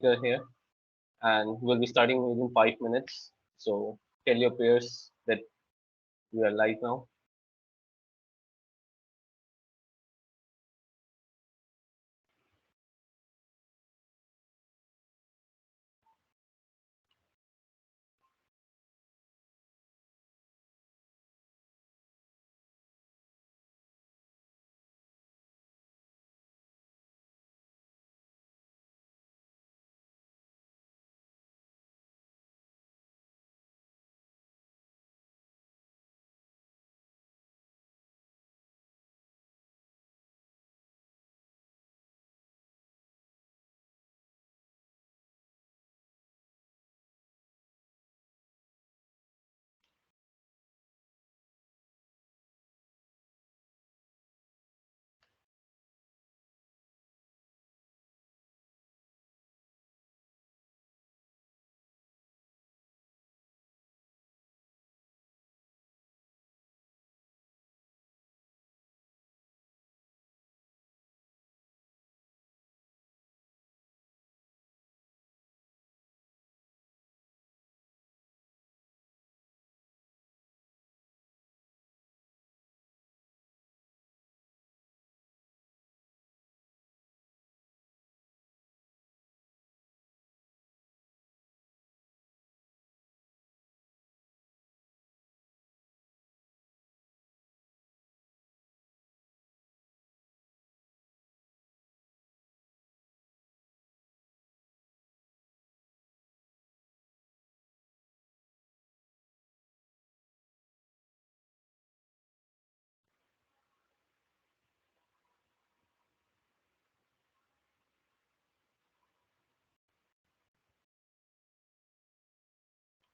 here, and we'll be starting within 5 minutes. So tell your peers that we are live now.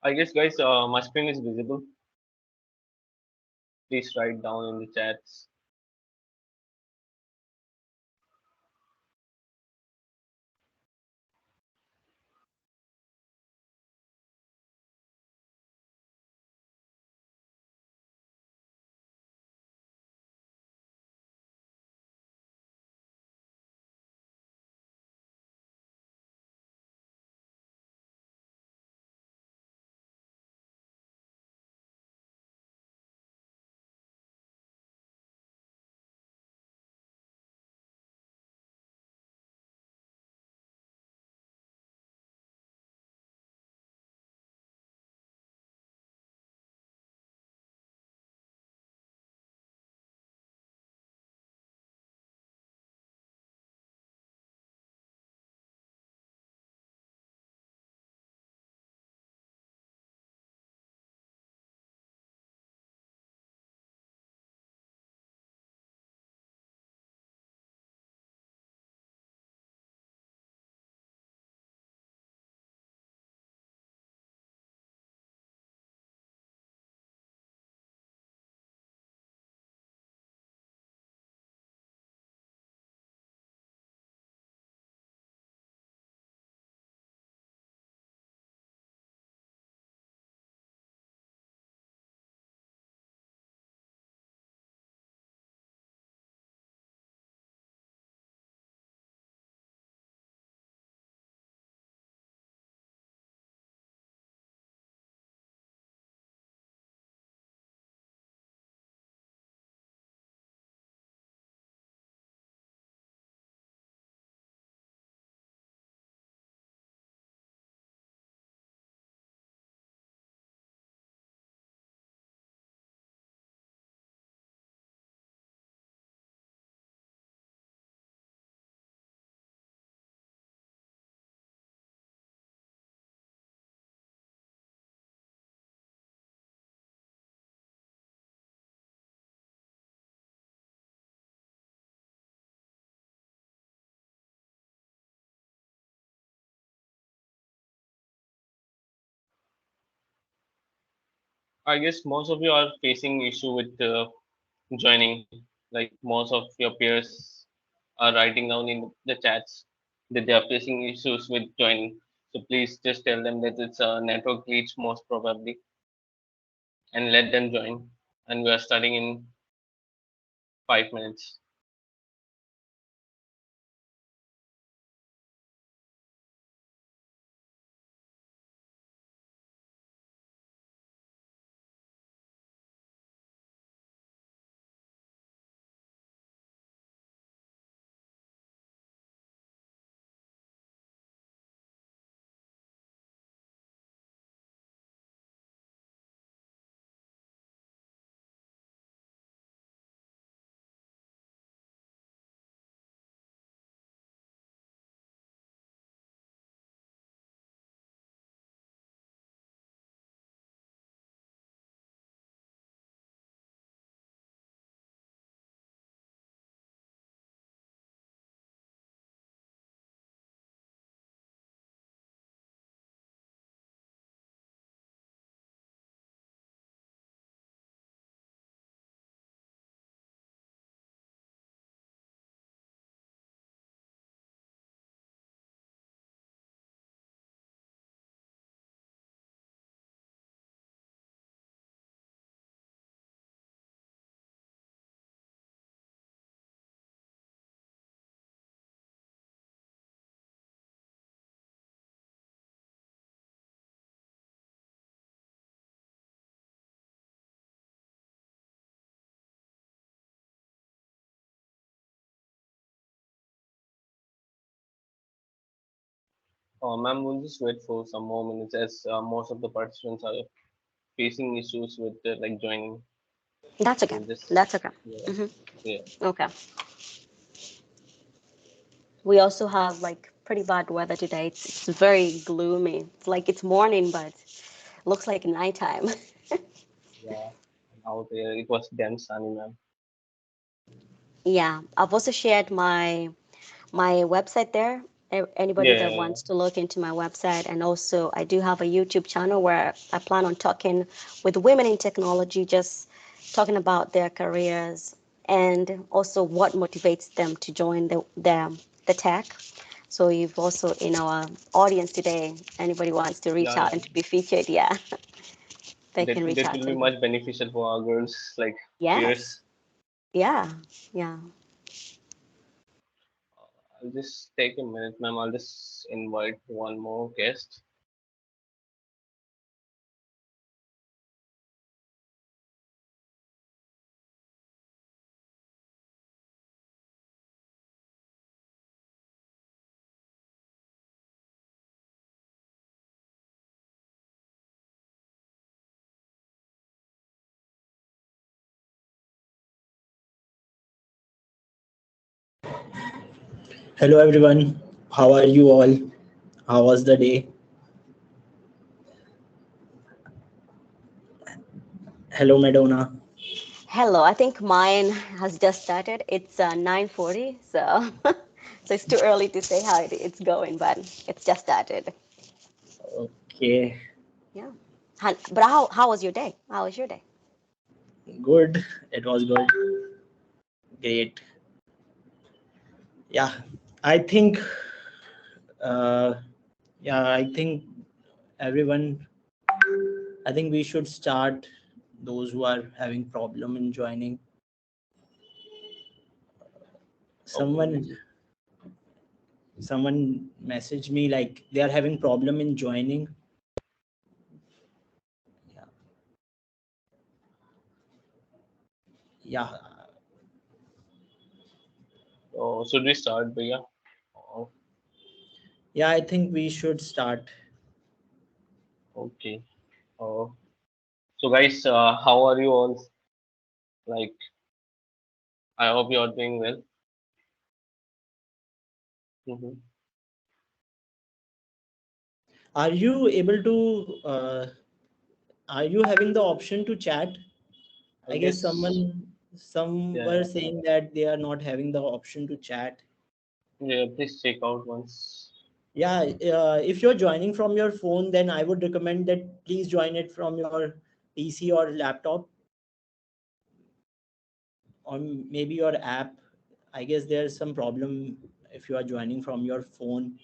I guess, guys, my screen is visible. Please write down in the chats. I guess most of you are facing issue with joining. Like most of your peers are writing down in the chats that they are facing issues with joining. So please just tell them that it's a network glitch most probably, and let them join. And we are starting in 5 minutes. Ma'am, we'll just wait for some more minutes as most of the participants are facing issues with like joining. That's okay. We'll just That's okay. yeah, Hmm. yeah, Okay. We also have like pretty bad weather today. It's very gloomy. It's like it's morning, but looks like nighttime. yeah. Out there, it was damn sunny, ma'am. Yeah, I've also shared my website there. Anybody Yeah, that yeah, wants to look into my website, and also I do have a YouTube channel where I plan on talking with women in technology, just talking about their careers and also what motivates them to join the tech. So if also in our audience today, anybody wants to reach yeah, out yeah. and to be featured, yeah, they That can reach that out will to be me. much beneficial for our girls, like Yes, peers. yeah, yeah. I'll just take a minute, ma'am. I'll just invite one more guest. Hello everyone, how are you all? How was the day? Hello Madonna. Hello, I think mine has just started. It's 9:40, so so it's too early to say how it's going, but it's just started. Okay, Yeah. But how was your day? How was your day? good. It was good. Great. Yeah, I think. Uh, yeah, I think everyone. I think we should start. Those who are having problem in joining. Okay. Someone, someone messaged me like they are having problem in joining. Yeah, yeah, So should we start, Bhaiya? Oh, yeah. I think we should start. okay. Oh, so guys, how are you all? Like, I hope you are doing well. Hmm. Are you able to? Are you having the option to chat? I I guess guess, some yeah, were yeah, saying that they are not having the option to chat. yeah. Please check out once. Yeah, if you're joining from your phone, then I would recommend that please join it from your PC or laptop, or maybe your app. I guess there's some problem if you are joining from your phone.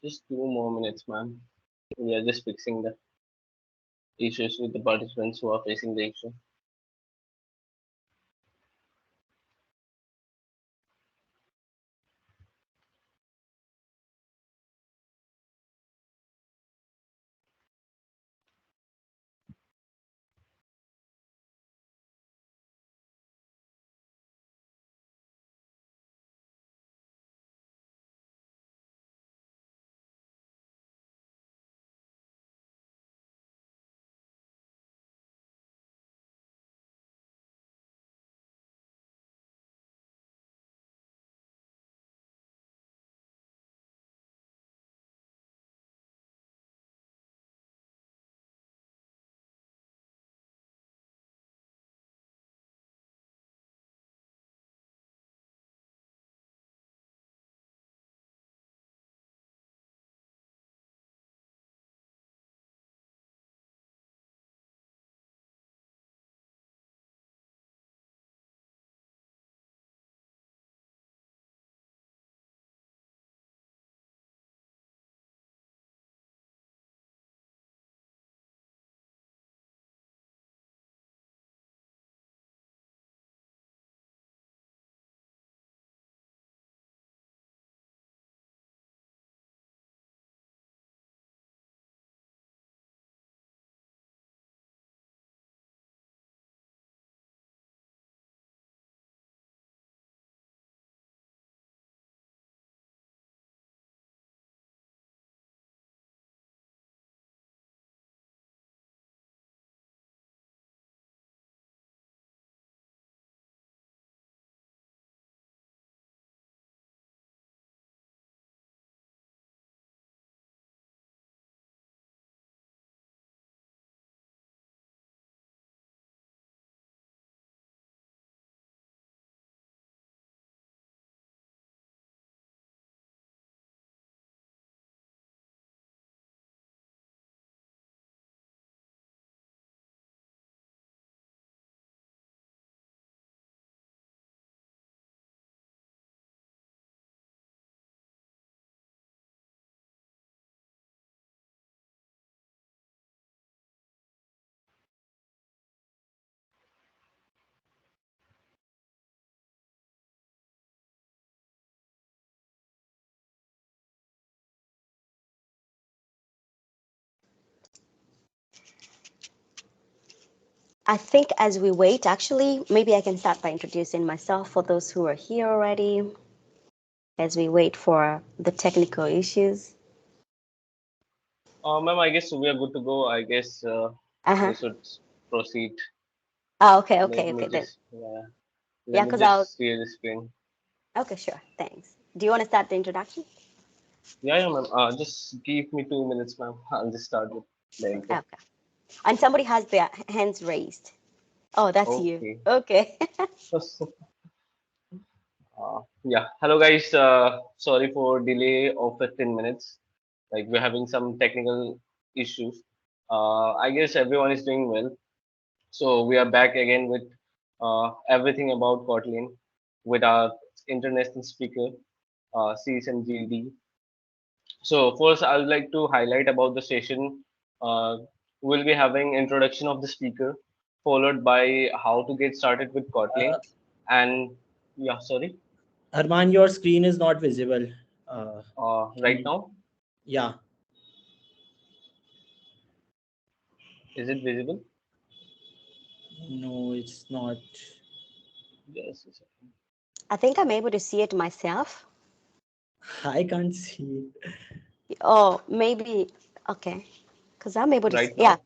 Just 2 more minutes, ma'am. We are just fixing the issues with the participants who are facing the issue. I think as we wait, actually, maybe I can start by introducing myself for those who are here already, as we wait for the technical issues. Ma'am, I guess we are good to go. I guess Uh-huh. we should proceed. Oh, okay, Let okay, me okay then. just let Yeah, me because I'll. just share the screen. Okay, sure. Thanks. Do you want to start the introduction? Yeah, ma'am. Just give me 2 minutes, ma'am. I'll just start with the intro. Okay. And somebody has their hands raised. Oh, that's you. Okay. Okay. Yeah. Hello, guys. Sorry for delay of 15 minutes. Like we're having some technical issues. I guess everyone is doing well. So we are back again with everything about Kotlin with our international speaker, Cs and GD. So first, I would like to highlight about the session. Uh, we'll be having introduction of the speaker, followed by how to get started with Kotlin, Uh, and yeah, sorry, Arman, your screen is not visible. Uh, can right you? now, Yeah. is it visible? No, it's not. Yes. Yes, yes. I think I'm able to see it myself. I can't see it. Oh, maybe. Okay. Because I'm able to see. Right Yeah. now,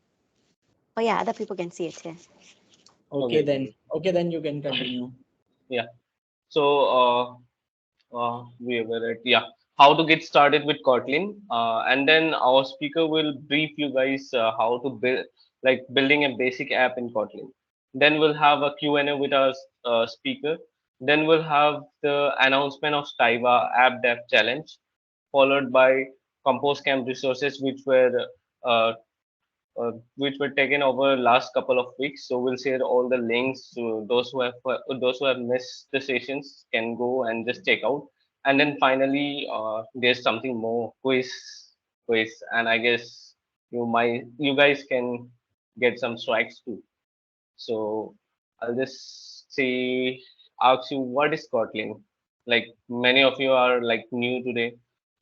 Oh, yeah. Other people can see it too. Okay, okay, then. Okay, then you can continue. yeah. So we were at yeah, how to get started with Kotlin, and then our speaker will brief you guys how to build like building a basic app in Kotlin. Then we'll have a Q&A with our speaker. Then we'll have the announcement of Stiva App Dev Challenge, followed by Compose Camp resources, uh, which were taken over last couple of weeks. So we'll share all the links to those who have missed the sessions can go and just check out. And then finally, there's something more quiz, and I guess you guys can get some strikes too. So I'll just say, ask you what is Kotlin? Like many of you are like new today.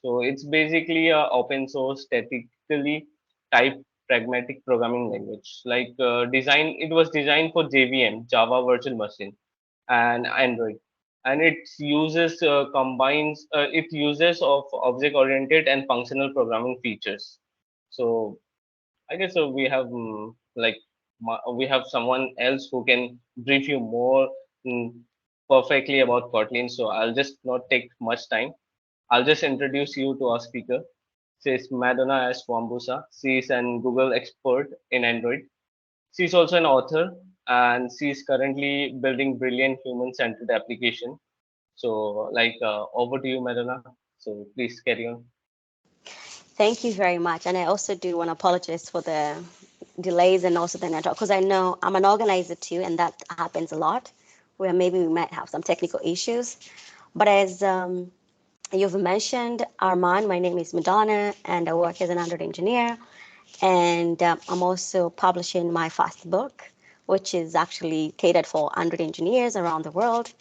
So it's basically a open source, statically typed pragmatic programming language. It was designed for JVM, Java Virtual Machine, and Android. And it uses of object oriented and functional programming features. So I guess so. We have someone else who can brief you more mm, perfectly about Kotlin. So I'll just not take much time. I'll just introduce you to our speaker. She is Madonna S. Wambusa. She is an Google expert in Android. She is also an author, and she is currently building brilliant human-centered application. So, over to you, Madonna. So please carry on. Thank you very much. And I also do want to apologize for the delays and also the network because I know I'm an organizer too, and that happens a lot where maybe we might have some technical issues. But as you've mentioned, Arman, my name is Madonna, and I work as an Android engineer. And I'm also publishing my first book, which is actually catered for Android engineers around the world,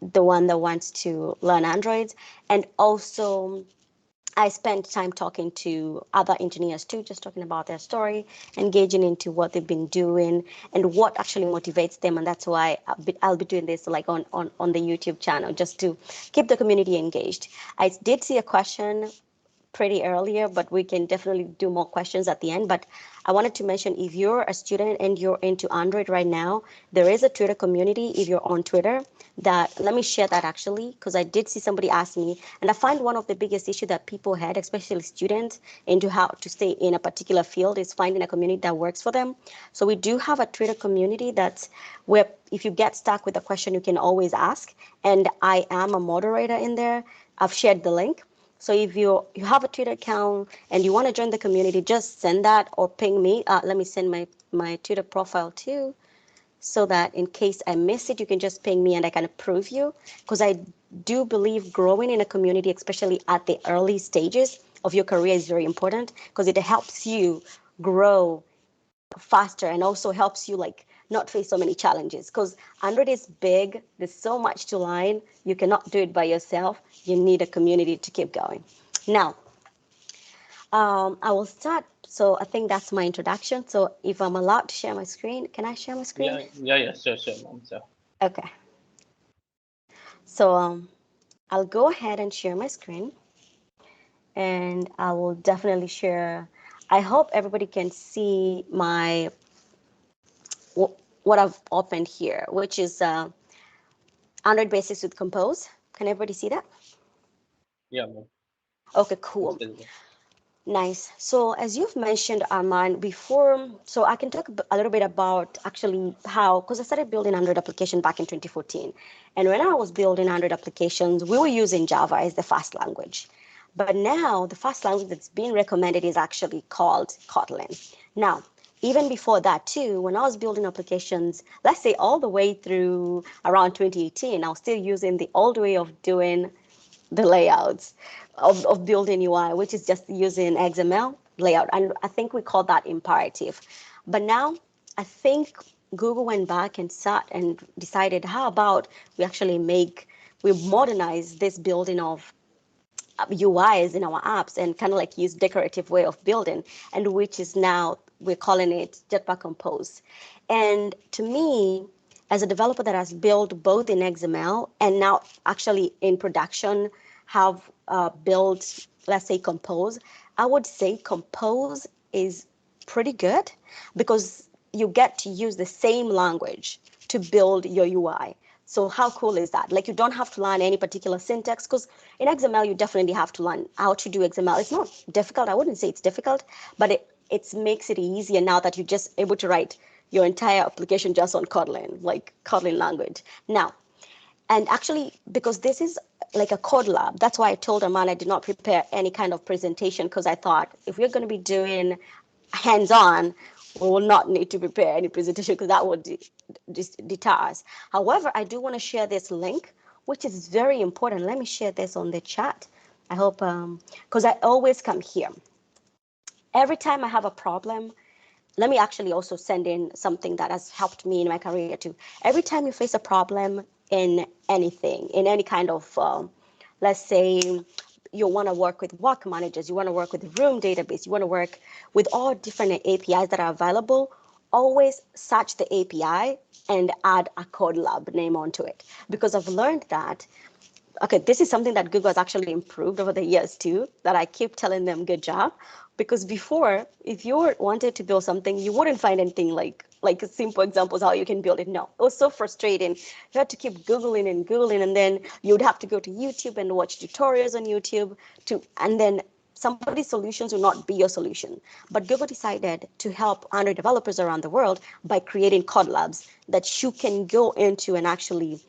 the one that wants to learn Android. And also, I spend time talking to other engineers too, just talking about their story, engaging into what they've been doing and what actually motivates them. And that's why I'll be doing this like on the YouTube channel, just to keep the community engaged. I did see a question pretty earlier, but we can definitely do more questions at the end. But I wanted to mention, if you're a student and you're into Android right now, there is a Twitter community if you're on Twitter. That let me share that actually, because I did see somebody ask me, and I find one of the biggest issue that people had, especially students, into how to stay in a particular field is finding a community that works for them. So we do have a Twitter community that's where if you get stuck with a question, you can always ask. And I am a moderator in there. I've shared the link. So if you have a Twitter account and you want to join the community, just send that or ping me. Let me send my Twitter profile too, so that in case I miss it, you can just ping me and I can approve you. Because I do believe growing in a community, especially at the early stages of your career, is very important because it helps you grow faster and also helps you like not face so many challenges because Android is big. There's so much to learn. You cannot do it by yourself. You need a community to keep going. Now, I will start. So I think that's my introduction. So if I'm allowed to share my screen, can I share my screen? Yeah, sure, ma'am, sure. Okay. So I'll go ahead and share my screen, and I will definitely share. I hope everybody can see my what I've opened here, which is Android Basics with Compose. Can everybody see that? Yeah, ma'am. Okay, It's cool. visible. Nice. So as you've mentioned, Arman, before, so I can talk a little bit about actually how, because I started building Android application back in 2014. And when I was building Android applications, we were using Java as the fast language. But now the fast language that's being recommended is actually called Kotlin. Now, even before that too, when I was building applications, let's say all the way through around 2018, I was still using the old way of doing the layouts of building UI, which is just using XML layout. And I think we call that imperative. But now I think Google went back and sat and decided, how about we modernize this building of UIs in our apps and kind of like use decorative way of building, and which is now we're calling it Jetpack Compose. And to me, as a developer that has built both in XML and now actually in production have built, let's say, Compose, I would say Compose is pretty good because you get to use the same language to build your UI. So how cool is that? Like you don't have to learn any particular syntax because in XML you definitely have to learn how to do XML. It's not difficult. I wouldn't say it's difficult, but it makes it easier now that you're just able to write your entire application just on Kotlin, like Kotlin language. Now, and actually, because this is like a code lab, that's why I told Aman I did not prepare any kind of presentation because I thought if we're going to be doing hands-on, we will not need to prepare any presentation because that would deter us. However, I do want to share this link, which is very important. Let me share this on the chat. I hope, because I always come here. Every time I have a problem, let me actually also send in something that has helped me in my career too. Every time you face a problem in anything, in any kind of, let's say, you want to work with work managers, you want to work with room database, you want to work with all different APIs that are available, always search the API and add a code lab name onto it. Because I've learned that okay, this is something that Google has actually improved over the years too, that I keep telling them good job. Because before, if you wanted to build something, you wouldn't find anything like simple examples how you can build it. No, it was so frustrating. You had to keep Googling, and then you would have to go to YouTube and watch tutorials on YouTube and then somebody's solutions will not be your solution. But Google decided to help Android developers around the world by creating code labs that you can go into and actually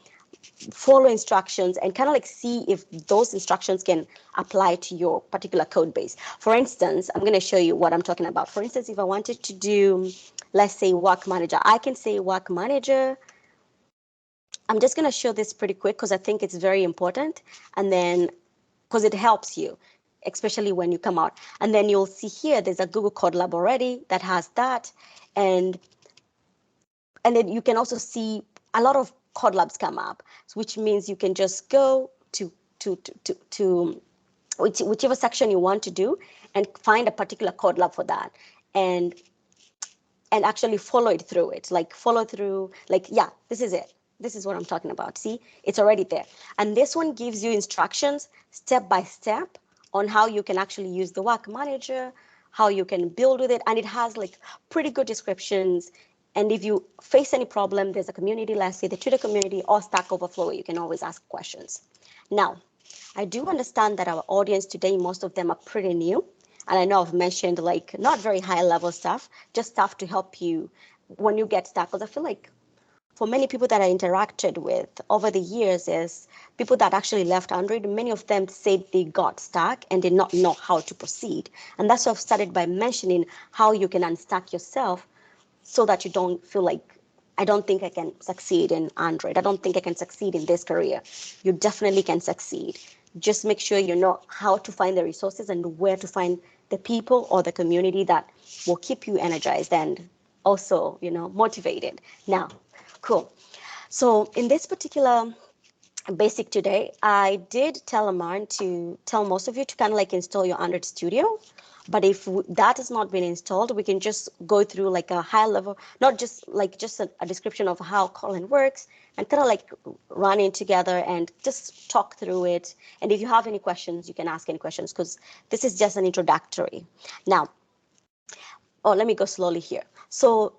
follow instructions and kind of like see if those instructions can apply to your particular code base. For instance, I'm going to show you what I'm talking about. For instance, if I wanted to do, let's say, work manager, I can say work manager. I'm just going to show this pretty quick because I think it's very important. And then, because it helps you, especially when you come out. And then you'll see here, there's a Google Code Lab already that has that. And and then you can also see a lot of code labs come up, which means you can just go to whichever section you want to do and find a particular code lab for that and actually follow it through it, like follow through, like, yeah, this is it. This is what I'm talking about. See, it's already there. And this one gives you instructions step by step on how you can actually use the work manager, how you can build with it. And it has like pretty good descriptions. And if you face any problem, there's a community, let's say the Twitter community or Stack Overflow, where you can always ask questions. Now, I do understand that our audience today, most of them are pretty new. And I know I've mentioned like not very high level stuff, just stuff to help you when you get stuck. Because I feel like for many people that I interacted with over the years is people that actually left Android, many of them said they got stuck and did not know how to proceed. And that's why I've started by mentioning how you can unstuck yourself so that you don't feel like I don't think I can succeed in Android. I don't think I can succeed in this career. You definitely can succeed. Just make sure you know how to find the resources and where to find the people or the community that will keep you energized and also, motivated. Now, cool. So in this particular basic today, I did tell Aman to tell most of you to kind of like install your Android Studio But if that has not been installed, we can just go through like a high level, not just like just a description of how Kotlin works, and kind of like run in together and just talk through it. And if you have any questions, you can ask any questions, because this is just an introductory. Now, oh, let me go slowly here. So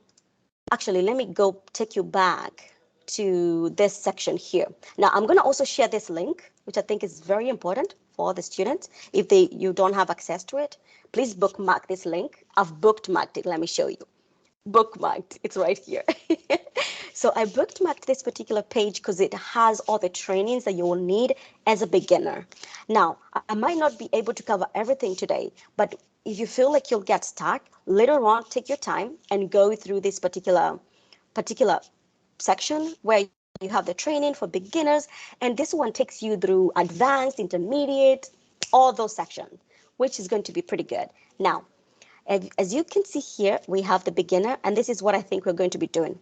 actually, let me go take you back to this section here. Now, I'm going to also share this link, which I think is very important for the students. If you don't have access to it, please bookmark this link. I've bookmarked it. Let me show you. Bookmarked. It's right here. So I bookmarked this particular page because it has all the trainings that you will need as a beginner. Now, I might not be able to cover everything today, but if you feel like you'll get stuck, later on, take your time and go through this particular section where you have the training for beginners, and this one takes you through advanced, intermediate, all those sections, which is going to be pretty good. Now, as you can see here, we have the beginner, and this is what I think we're going to be doing.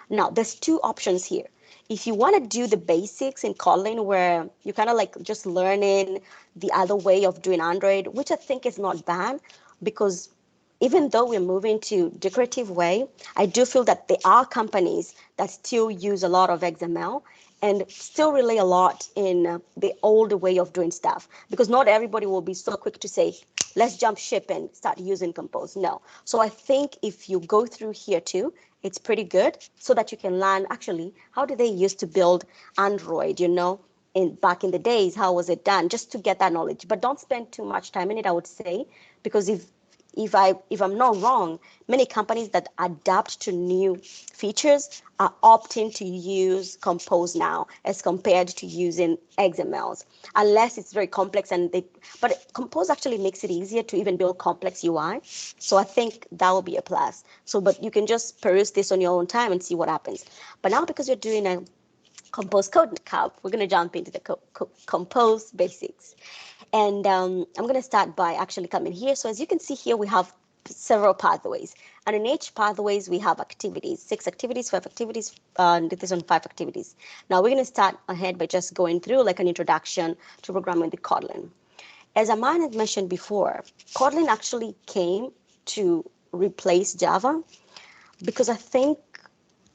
Now, there's two options here. If you want to do the basics in Kotlin, where you kind of like just learning the other way of doing Android, which I think is not bad, because even though we're moving to decorative way, I do feel that there are companies that still use a lot of XML and still rely a lot in the old way of doing stuff, because not everybody will be so quick to say, let's jump ship and start using Compose. No. So I think if you go through here too, it's pretty good, so that you can learn actually how did they used to build Android, back in the days, how was it done, just to get that knowledge. But don't spend too much time in it, I would say, because if I'm not wrong, many companies that adapt to new features are opting to use Compose now as compared to using XMLs, unless it's very complex but Compose actually makes it easier to even build complex UI. So I think that will be a plus. So, but you can just peruse this on your own time and see what happens. But now, because you're doing a Compose Code Cup, we're going to jump into the Compose basics. And I'm going to start by actually coming here. So as you can see here, we have several pathways. And in each pathways, we have activities, 6 activities, 5 activities, and this one 5 activities. Now we're going to start ahead by just going through like an introduction to programming with Kotlin. As Aman had mentioned before, Kotlin actually came to replace Java, because I think,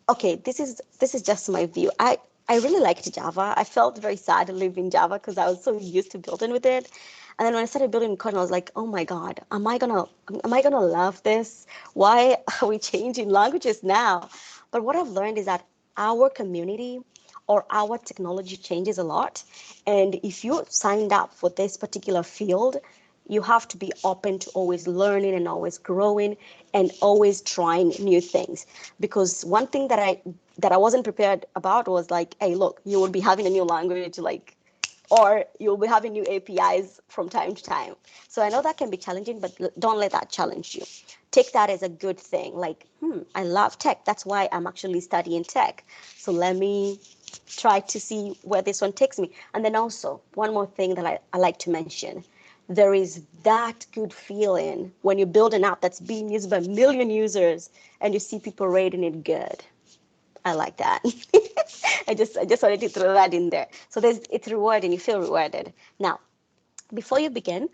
okay, this is just my view. I really liked Java. I felt very sad leaving Java because I was so used to building with it. And then when I started building in Kotlin, I was like, oh my God, am I gonna love this? Why are we changing languages now? But what I've learned is that our community or our technology changes a lot. And if you signed up for this particular field, you have to be open to always learning and always growing and always trying new things. Because one thing that I wasn't prepared about was like, hey, look, you will be having a new language, like, or you'll be having new APIs from time to time. So I know that can be challenging, but don't let that challenge you. Take that as a good thing. Like, I love tech. That's why I'm actually studying tech. So let me try to see where this one takes me. And then also, one more thing that I like to mention. There is that good feeling when you build an app that's being used by a million users and you see people rating it good. I like that. I just wanted to throw that in there. So it's rewarding. You feel rewarded. Now, before you begin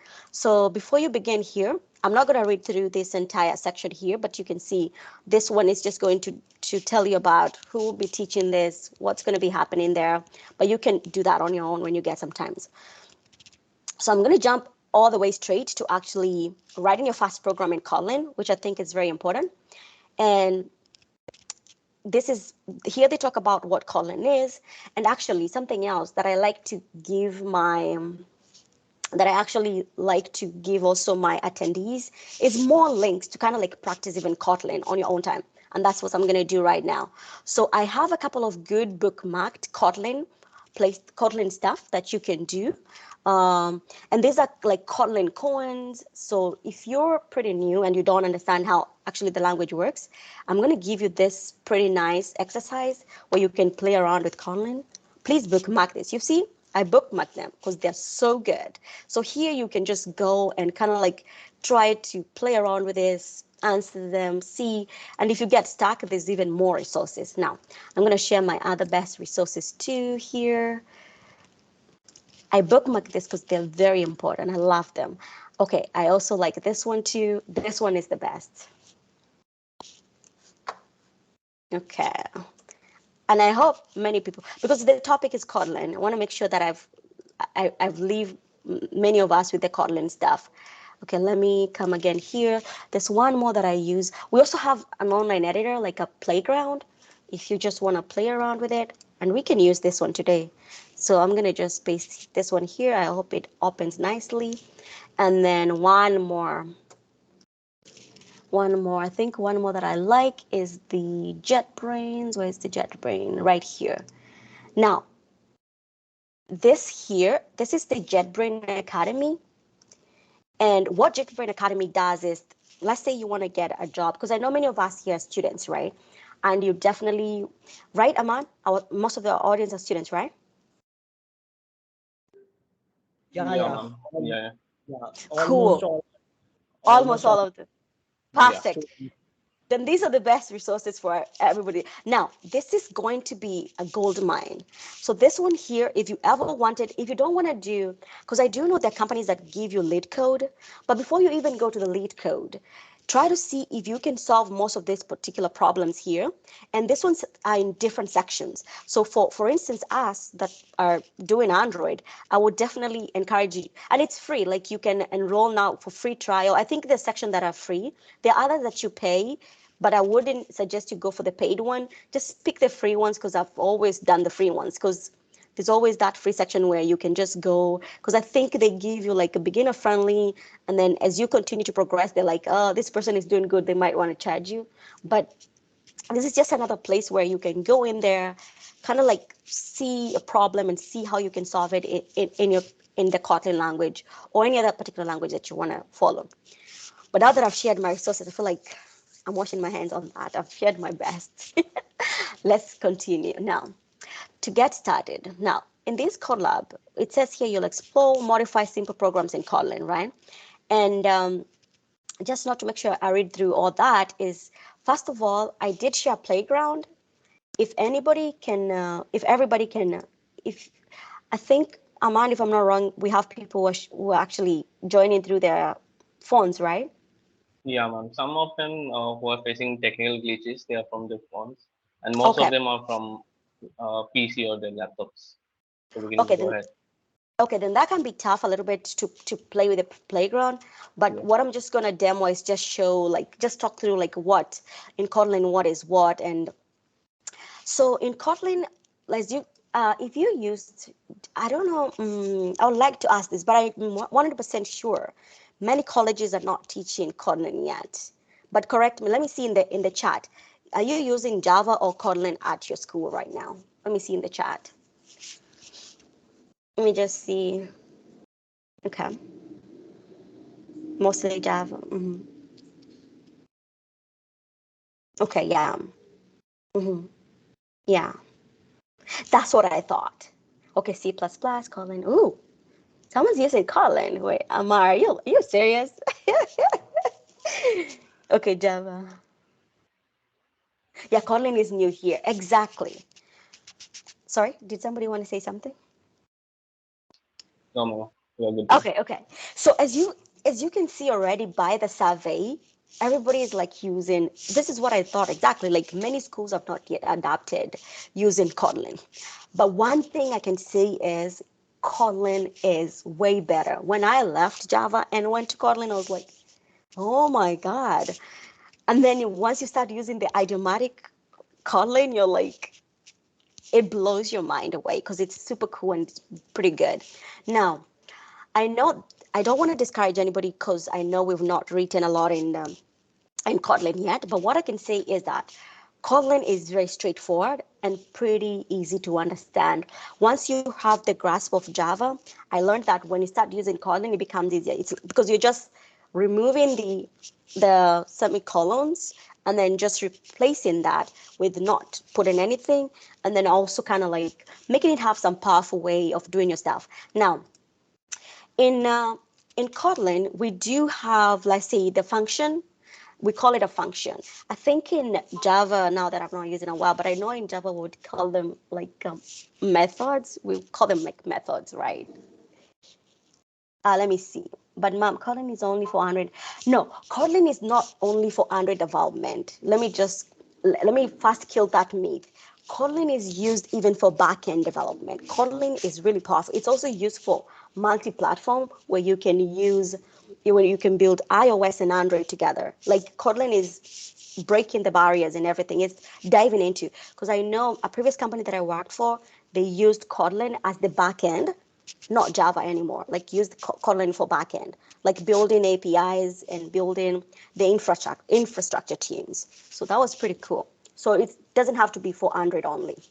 here, I'm not going to read through this entire section here, but you can see this one is just going to tell you about who will be teaching this, what's going to be happening there. But you can do that on your own when you get some time. So I'm going to jump all the way straight to actually writing your first program in Kotlin, which I think is very important. And this is, here they talk about what Kotlin is, and actually something else that I like to give that I actually like to give also my attendees is more links to kind of like practice even Kotlin on your own time. And that's what I'm going to do right now. So I have a couple of good bookmarked Kotlin stuff that you can do. And these are like Kotlin coins. So if you're pretty new and you don't understand how actually the language works, I'm going to give you this pretty nice exercise where you can play around with Kotlin. Please bookmark this. You see, I bookmark them because they're so good. So here you can just go and kind of like try to play around with this, answer them, see. And if you get stuck, there's even more resources. Now, I'm going to share my other best resources too here. I bookmark this because they're very important. I love them. Okay, I also like this one too. This one is the best. Okay. And I hope many people, because the topic is Kotlin, I want to make sure that I've leave many of us with the Kotlin stuff. Okay, let me come again here. There's one more that I use. We also have an online editor, like a playground, if you just want to play around with it. And we can use this one today. So I'm going to just paste this one here. I hope it opens nicely. And then one more. One more. I think one more that I like is the JetBrains. Where's the JetBrain? Right here. Now, this here, this is the JetBrain Academy. And what JetBrain Academy does is, let's say you want to get a job, because I know many of us here are students, right? And you definitely, right, Aman? Most of the audience are students, right? Yeah, Yeah, yeah, ma'am. all, Yeah, yeah, Cool. almost Almost all all of them. yeah. Perfect. Then these are the best resources for everybody. Now, this is going to be a gold mine. So this one here, if you ever wanted, if you don't want to do, because I do know there are companies that give you lead code, but before you even go to the lead code, try to see if you can solve most of these particular problems here. And this one's are in different sections. So for instance, us that are doing Android, I would definitely encourage you, and it's free, like you can enroll now for free trial. I think there's section that are free. There are others that you pay, but I wouldn't suggest you go for the paid one. Just pick the free ones, because I've always done the free ones, because there's always that free section where you can just go, because I think they give you like a beginner friendly, and then as you continue to progress, they're like, oh, this person is doing good, they might want to charge you. But this is just another place where you can go in there, kind of like see a problem and see how you can solve it in the Kotlin language or any other particular language that you want to follow. But now that I've shared my resources, I feel like I'm washing my hands on that. I've shared my best. Let's continue now. To get started, now in this Kotlab, it says here you'll explore, modify simple programs in Kotlin, right? And just not to make sure I read through all that is, first of all, I did share Playground. If anybody can, if everybody can, if I think, Aman, if I'm not wrong, we have people who are actually joining through their phones, right? Yeah, ma'am. Some of them who are facing technical glitches, they are from their phones, and most of Okay. them are from PC or their laptops. So we can Okay, go then ahead. Okay, then that can be tough a little bit to play with the playground. But Yeah. what I'm just gonna demo is just show, like, just talk through like what in Kotlin, what is what. And so in Kotlin, like if you used, I don't know, I would like to ask this, but I'm 100% sure many colleges are not teaching Kotlin yet. But correct me, let me see in the chat. Are you using Java or Kotlin at your school right now? Let me see in the chat. Let me just see. Okay. Mostly Java. Okay, yeah. hmm Yeah, that's what I thought. Okay, C++, Kotlin. Ooh, someone's using Kotlin. Wait, Amar, are you serious? Okay, Java. Yeah, Kotlin is new here. Exactly. Sorry, did somebody want to say something? No, no, we are good to go. Okay. So as you can see already by the survey, everybody is like using, this is what I thought exactly, like many schools have not yet adopted using Kotlin. But one thing I can say is Kotlin is way better. When I left Java and went to Kotlin, I was like, oh my God. And then once you start using the idiomatic Kotlin, you're like, it blows your mind away because it's super cool and it's pretty good. Now, I know I don't want to discourage anybody because I know we've not written a lot in Kotlin yet, but what I can say is that Kotlin is very straightforward and pretty easy to understand. Once you have the grasp of Java, I learned that when you start using Kotlin, it becomes easier. It's because you're just removing the semicolons and then just replacing that with not putting anything, and then also kind of like making it have some powerful way of doing your stuff. Now, in in Kotlin, we do have, let's say, the function. We call it a function. I think in Java, now that I've not used it in a while, but I know in Java we would call them like methods. We call them like methods, right? Let me see. But ma'am, Kotlin is only for Android. No, Kotlin is not only for Android development. Let me first kill that myth. Kotlin is used even for backend development. Kotlin is really powerful. It's also used for multi-platform where you can build iOS and Android together. Like Kotlin is breaking the barriers and everything. It's diving into, because I know a previous company that I worked for, they used Kotlin as the backend, not Java anymore. Like use Kotlin for backend, like building APIs and building the infrastructure teams. So that was pretty cool. So it doesn't have to be for Android only.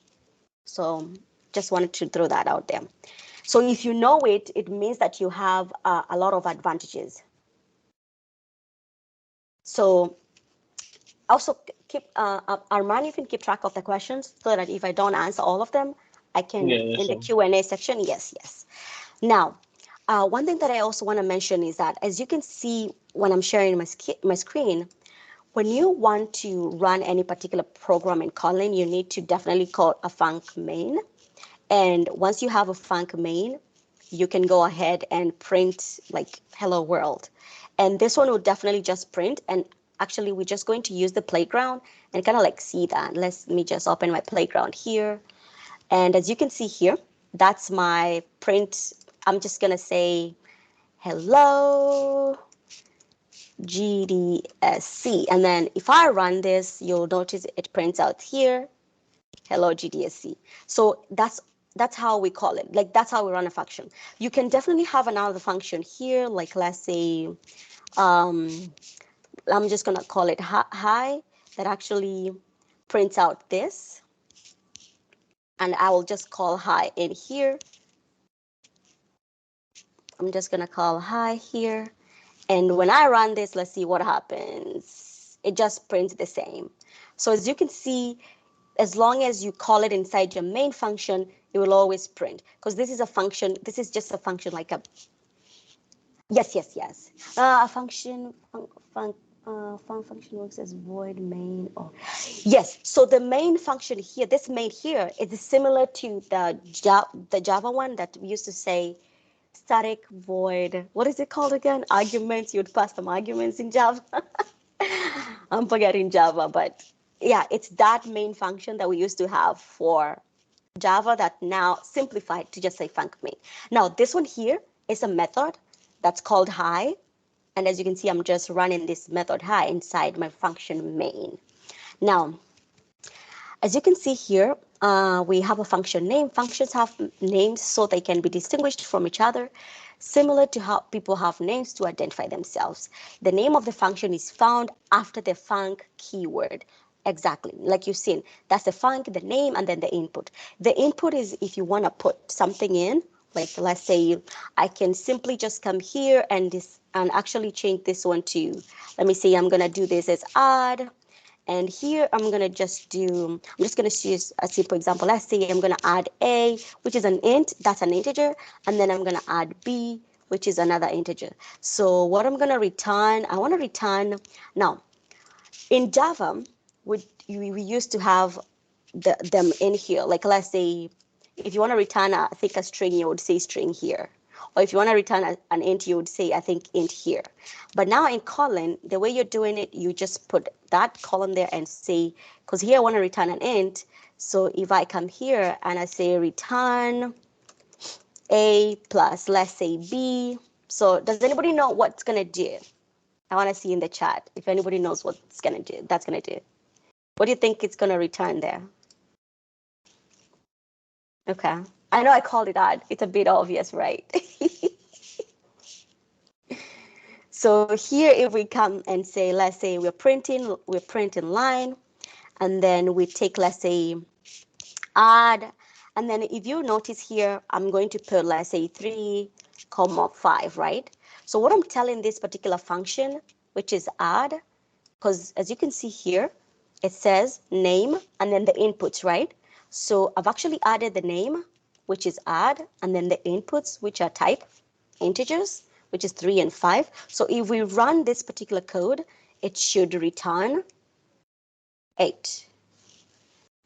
So just wanted to throw that out there. So if you know it, it means that you have a lot of advantages. So also keep Armand, you can keep track of the questions so that if I don't answer all of them, I can Yeah, in the sure. Q&A section. Yes. Now, one thing that I also want to mention is that, as you can see when I'm sharing my screen, when you want to run any particular program in Kotlin, you need to definitely call a func main. And once you have a func main, you can go ahead and print like hello world. And this one will definitely just print. And actually, we're just going to use the playground and kind of like see that. Let me just open my playground here. And as you can see here, that's my print. I'm just going to say hello GDSC. And then if I run this, you'll notice it prints out here, hello GDSC. So that's how we call it. Like that's how we run a function. You can definitely have another function here, like let's say, I'm just gonna call it hi, that actually prints out this. And I will just call hi in here. I'm just gonna call hi here. And when I run this, let's see what happens. It just prints the same. So as you can see, as long as you call it inside your main function, it will always print, because this is a function. This is just a function like a, yes. A function, function works as void main, or yes. So the main function here, this main here, is similar to the Java one that we used to say static void. What is it called again? Arguments. You'd pass some arguments in Java. I'm forgetting Java, but yeah, it's that main function that we used to have for Java that now simplified to just say func main. Now this one here is a method that's called hi. And as you can see, I'm just running this method hi inside my function main. Now, as you can see here, we have a function name. Functions have names so they can be distinguished from each other, similar to how people have names to identify themselves. The name of the function is found after the func keyword. Exactly, like you've seen, that's the func, the name, and then the input. The input is if you want to put something in, like let's say I can simply just come here and actually change this one to, let me say I'm gonna do this as add. And here I'm just going to use a simple example. Let's say I'm going to add A, which is an int, that's an integer. And then I'm going to add B, which is another integer. So what I'm going to return, I want to return, now, in Java, we used to have them in here. Like let's say, if you want to return, I think a string, you would say string here. Or if you want to return an int, you would say, I think, int here. But now in Kotlin, the way you're doing it, you just put that column there and say, because here I want to return an int. So if I come here and I say return A plus, let's say B. So does anybody know what it's going to do? I want to see in the chat if anybody knows what it's going to do. That's going to do. What do you think it's going to return there? Okay. I know I called it odd. It's a bit obvious, right? So here, if we come and say, let's say we're printing line, and then we take, let's say, add, and then if you notice here, I'm going to put, let's say, 3, 5, right? So what I'm telling this particular function, which is add, because as you can see here, it says name and then the inputs, right? So I've actually added the name, which is add, and then the inputs, which are type integers, which is 3 and 5. So if we run this particular code, it should return 8,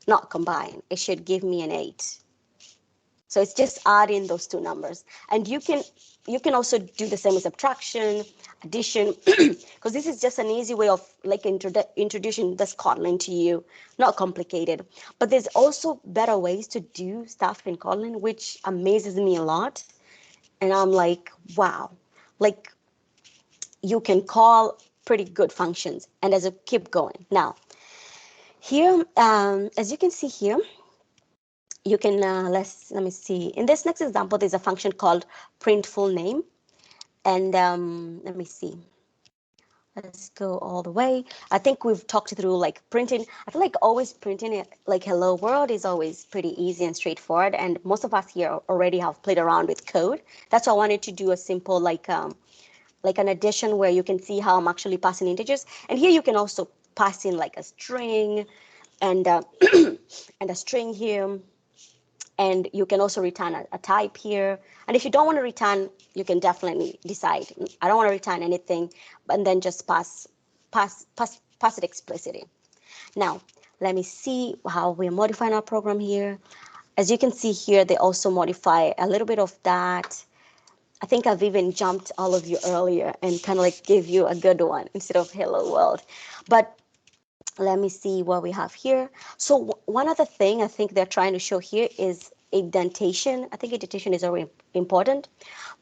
not combine. It should give me an 8. So it's just adding those two numbers. And you can also do the same with subtraction, addition, because this is just an easy way of like introducing this Kotlin to you, not complicated. But there's also better ways to do stuff in Kotlin, which amazes me a lot. And I'm like, wow, like you can call pretty good functions. And as I keep going. Now, here, as you can see here, you can, let me see. In this next example, there's a function called print full name. And let me see. Let's go all the way. I think we've talked through like printing. I feel like always printing it like hello world is always pretty easy and straightforward. And most of us here already have played around with code. That's why I wanted to do a simple like an addition where you can see how I'm actually passing integers. And here you can also pass in like a string and and a string here. And you can also return a type here. And if you don't want to return, you can definitely decide, I don't want to return anything, and then just pass it explicitly. Now, let me see how we're modifying our program here. As you can see here, they also modify a little bit of that. I think I've even jumped all of you earlier and kind of like give you a good one instead of hello world. But let me see what we have here. So one other thing I think they're trying to show here is indentation. I think indentation is very important,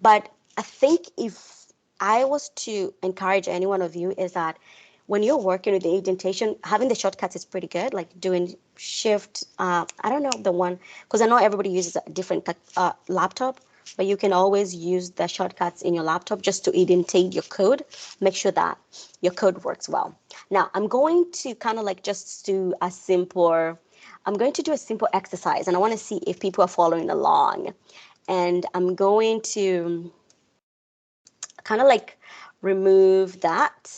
but I think if I was to encourage any one of you is that when you're working with the indentation, having the shortcuts is pretty good, like doing shift, I don't know the one, because I know everybody uses a different laptop, but you can always use the shortcuts in your laptop just to indentate your code, make sure that your code works well. Now, I'm going to kind of like just do a simple, I'm going to do a simple exercise, and I want to see if people are following along. And I'm going to kind of like remove that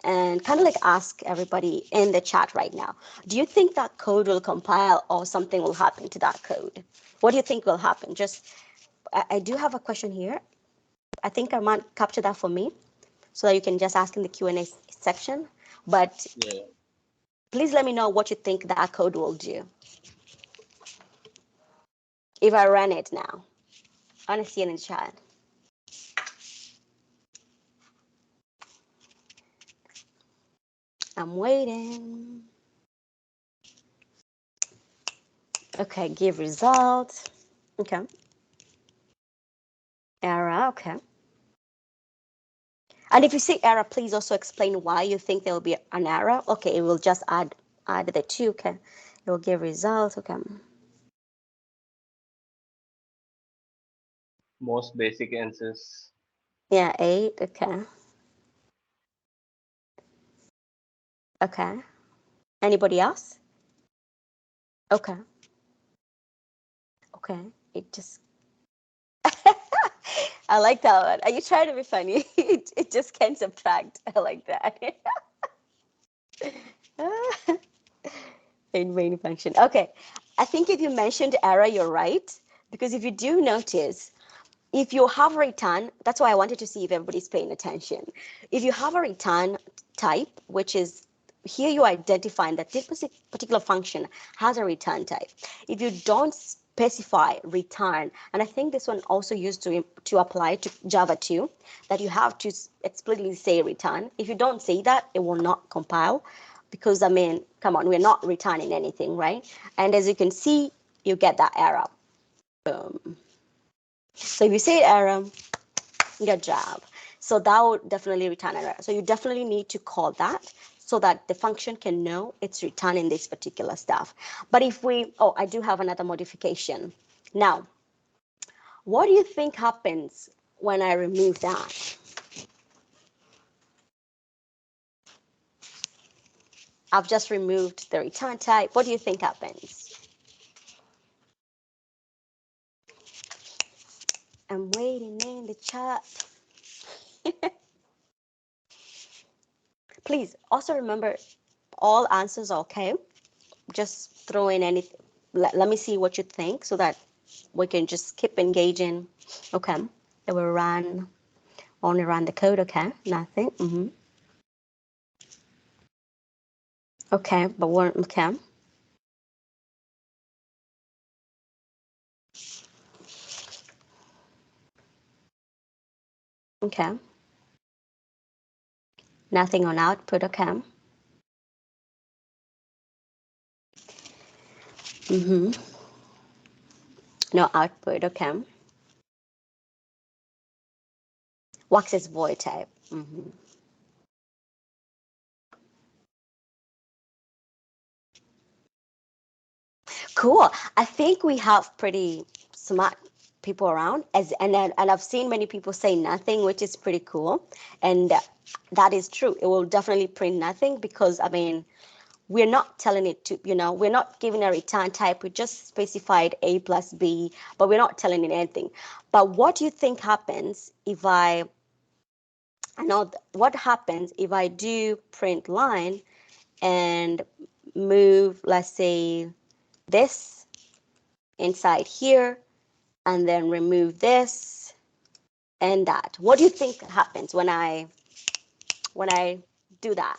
and kind of like ask everybody in the chat right now, do you think that code will compile or something will happen to that code? What do you think will happen? Just, I do have a question here. I think I might capture that for me so that you can just ask in the Q&A section. But Yeah. please let me know what you think that code will do. If I run it now, I want to see it in the chat. I'm waiting. Okay, give result. Okay. Error, okay. And if you see error, please also explain why you think there will be an error. Okay, it will just add the two, okay. It will give result, okay. Most basic answers. Yeah, 8, okay. Okay. Anybody else? Okay. Okay. It just I like that one. Are you trying to be funny? It just can't subtract. I like that. In main function. Okay. I think if you mentioned error, you're right. Because if you do notice, if you have a return, that's why I wanted to see if everybody's paying attention. If you have a return type, which is here you identifying that this particular function has a return type. If you don't specify return, and I think this one also used to apply to Java too, that you have to explicitly say return. If you don't say that, it will not compile because, I mean, come on, we're not returning anything, right? And as you can see, you get that error. Boom. So if you say error, good job. So that would definitely return an error. So you definitely need to call that so that the function can know it's returning this particular stuff. But if we, oh, I do have another modification. Now, what do you think happens when I remove that? I've just removed the return type. What do you think happens? I'm waiting in the chat. Please also remember all answers are okay. Just throw in anything. Let me see what you think so that we can just keep engaging. Okay, it will run, only run the code. Okay, nothing. Okay, but we're okay. Okay. Nothing on output, okay. No output, okay. Wax is void type. Cool. I think we have pretty smart people around, and I've seen many people say nothing, which is pretty cool, and that is true. It will definitely print nothing because I mean, we're not telling it to, we're not giving a return type. We just specified A plus B, but we're not telling it anything. But what do you think happens if what happens if I do print line and move, let's say, this inside here, and then remove this and that? What do you think happens when I do that?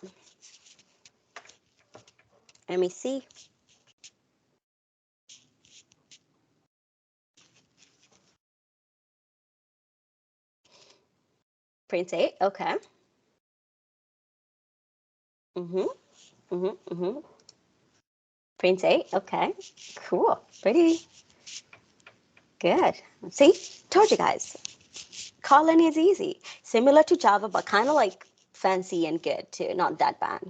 Let me see. Print 8, okay. Print 8, okay. Cool. Pretty good. See, told you guys. Kotlin is easy. Similar to Java, but kind of like fancy and good too. Not that bad.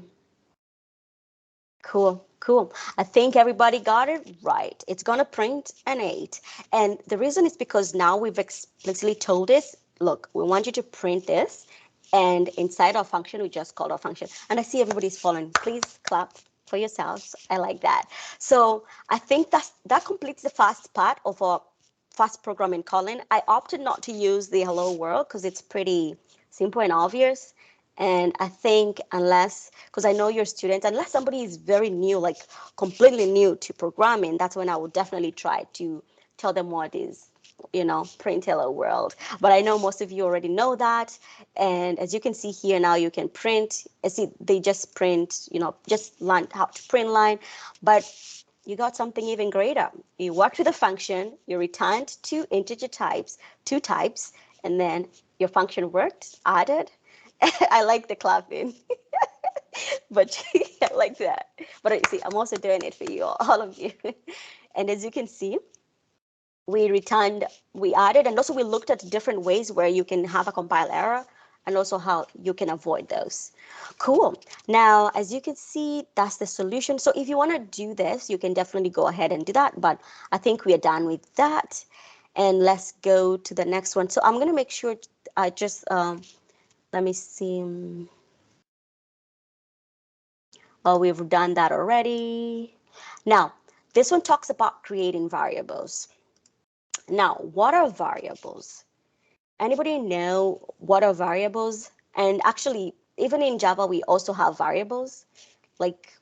Cool, cool. I think everybody got it right. It's going to print an 8. And the reason is because now we've explicitly told this, look, we want you to print this. And inside our function, we just called our function. And I see everybody's following. Please clap for yourselves. I like that. So I think that completes the first part of our fast program in Kotlin. I opted not to use the hello world because it's pretty simple and obvious. And I think because I know you're students, unless somebody is very new, like completely new to programming, that's when I would definitely try to tell them what is, print hello world. But I know most of you already know that. And as you can see here now, you can print. See, they just print, just learn how to print line. But you got something even greater. You worked with a function, you returned two integer types, two types, and then your function worked, added. I like the clapping, but I like that. But you see, I'm also doing it for you, all of you. And as you can see, we added, and also we looked at different ways where you can have a compile error and also how you can avoid those. Cool. Now, as you can see, that's the solution. So if you want to do this, you can definitely go ahead and do that. But I think we are done with that. And let's go to the next one. So I'm going to make sure I just, let me see. Well, we've done that already. Now, this one talks about creating variables. Now, what are variables? Anybody know what are variables? And actually, even in Java, we also have variables. Like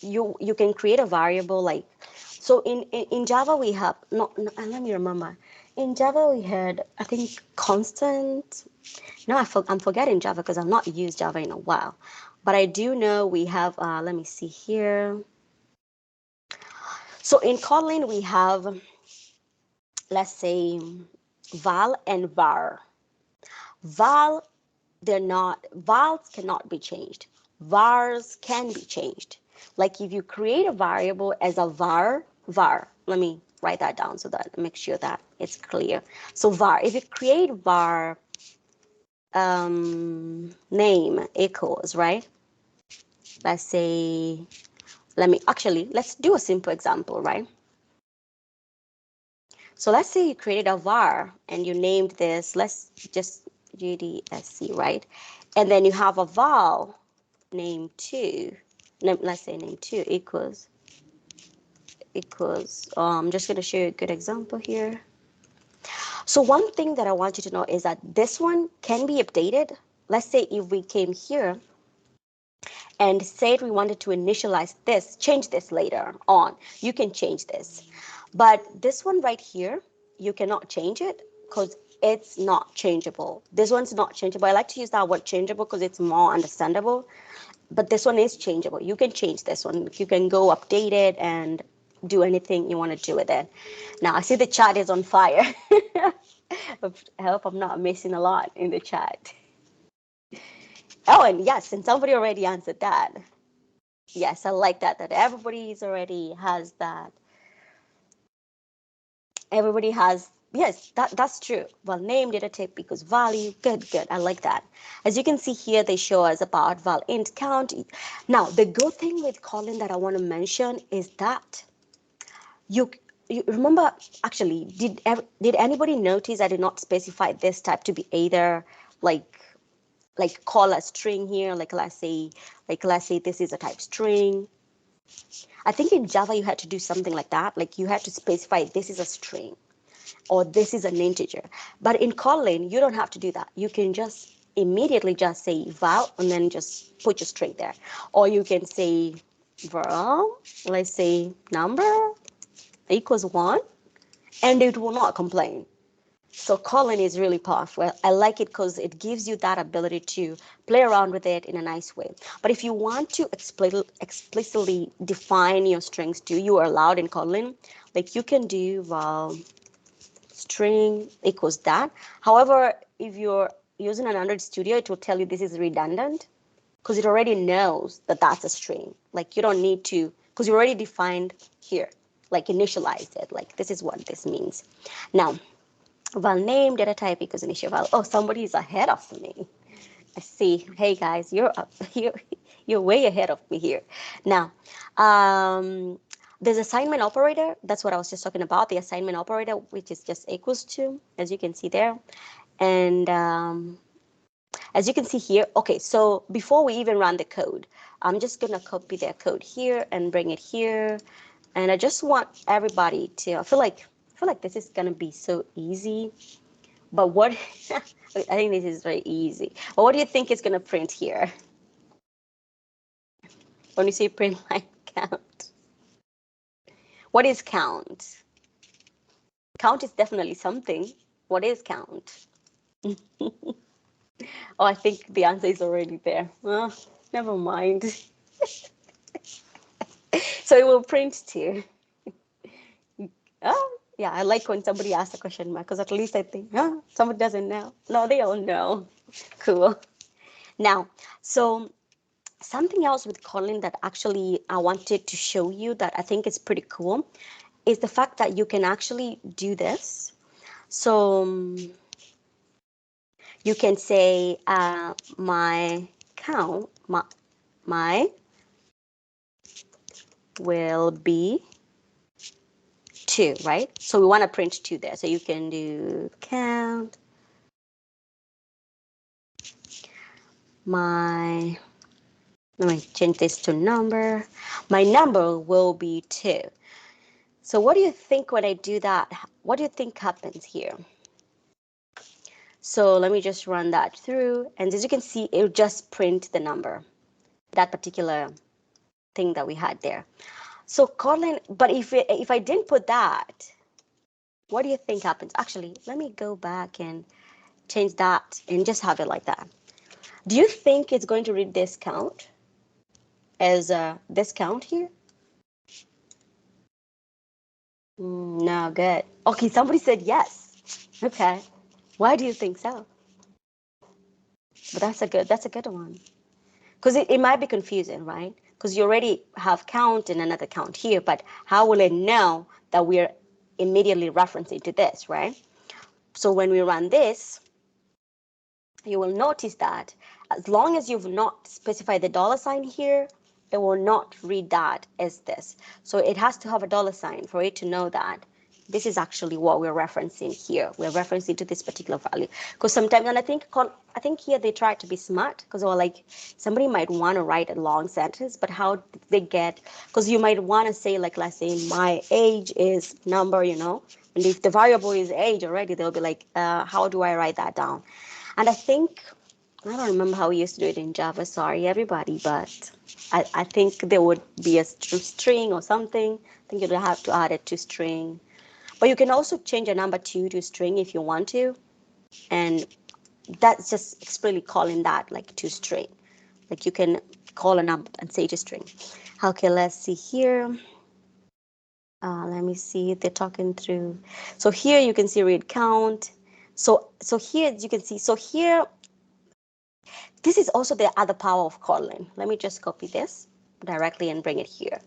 you can create a variable like, so in Java we have, no, let me remember. In Java we had, I think, constant. No, I'm forgetting Java because I've not used Java in a while. But I do know we have, let me see here. So in Kotlin we have, let's say, val and var. Vals cannot be changed. Vars can be changed. Like if you create a variable as a var, let me write that down so that make sure that it's clear. So var, if you create var name equals, right? Let's say, let's do a simple example, right? So let's say you created a var and you named this, let's just GDSC, right? And then you have a val name2, let's say name2 equals, I'm just going to show you a good example here. So one thing that I want you to know is that this one can be updated. Let's say if we came here and said we wanted to initialize this, change this later on, you can change this. But this one right here, you cannot change it because it's not changeable. This one's not changeable. I like to use that word changeable because it's more understandable. But this one is changeable. You can change this one. You can go update it and do anything you want to do with it. Now, I see the chat is on fire. I hope I'm not missing a lot in the chat. Oh, and yes, and somebody already answered that. Yes, I like that, that everybody's already has that. Everybody has, yes, that's true. Well, name, data type equals value. Good, good. I like that. As you can see here, they show us about val int count. Now, the good thing with Kotlin that I want to mention is that you remember, actually, did anybody notice I did not specify this type to be either like call a string here, like let's say this is a type string. I think in Java you had to do something like that, like you had to specify this is a string or this is an integer. But in Kotlin, you don't have to do that. You can just immediately just say val and then just put your string there. Or you can say val, let's say number equals 1, and it will not complain. So Kotlin is really powerful. I like it because it gives you that ability to play around with it in a nice way. But if you want to explicitly define your strings too, you are allowed in Kotlin. Like you can do val string equals that. However, if you're using an Android Studio, it will tell you this is redundant because it already knows that that's a string. Like you don't need to, because you already defined here, like initialized it, like this is what this means. Now, val name data type equals initial val. Oh, somebody is ahead of me. I see. Hey guys, you're up. You're way ahead of me here. Now, there's assignment operator. That's what I was just talking about. The assignment operator, which is just equals to, as you can see there. And as you can see here, okay, so before we even run the code, I'm just gonna copy their code here and bring it here. And I just want everybody to, I feel like this is gonna be so easy. But what, I think this is very easy. But what do you think is gonna print here? When you say print line count, what is count? Count is definitely something. What is count? Oh, I think the answer is already there. Well, never mind. So it will print too. Oh, yeah, I like when somebody asks a question mark because at least I think, somebody doesn't know. No, they all know. Cool. Now, so something else with Kotlin that actually I wanted to show you that I think is pretty cool is the fact that you can actually do this. So you can say my count, my will be 2, right? So we want to print 2 there. So you can do count my, let me change this to number. My number will be 2. So what do you think when I do that? What do you think happens here? So let me just run that through. And as you can see, it'll just print the number, that particular thing that we had there. So Kotlin, but if I didn't put that, what do you think happens? Actually, let me go back and change that and just have it like that. Do you think it's going to read this count as this count here? No, good. Okay, somebody said yes. Okay. Why do you think so? But that's a good one. Because it might be confusing, right? Because you already have count and another count here, but how will it know that we're immediately referencing to this, right? So when we run this, you will notice that as long as you've not specified the $ here, it will not read that as this. So it has to have a $ for it to know that this is actually what we're referencing here. We're referencing to this particular value. Because sometimes, and I think here they try to be smart because they're like, somebody might want to write a long sentence, but how did they get, because you might want to say, like, let's say my age is number, and if the variable is age already, they'll be like, how do I write that down? And I don't remember how we used to do it in Java, sorry everybody, but I think there would be a string or something. I think you'd have to add it to string. But you can also change a number 2 to string if you want to. And that's just explicitly calling that like to string. Like you can call a number and say to string. Okay, let's see here. Let me see, they're talking through. So here you can see read count. So here you can see, so here, this is also the other power of Kotlin. Let me just copy this directly and bring it here.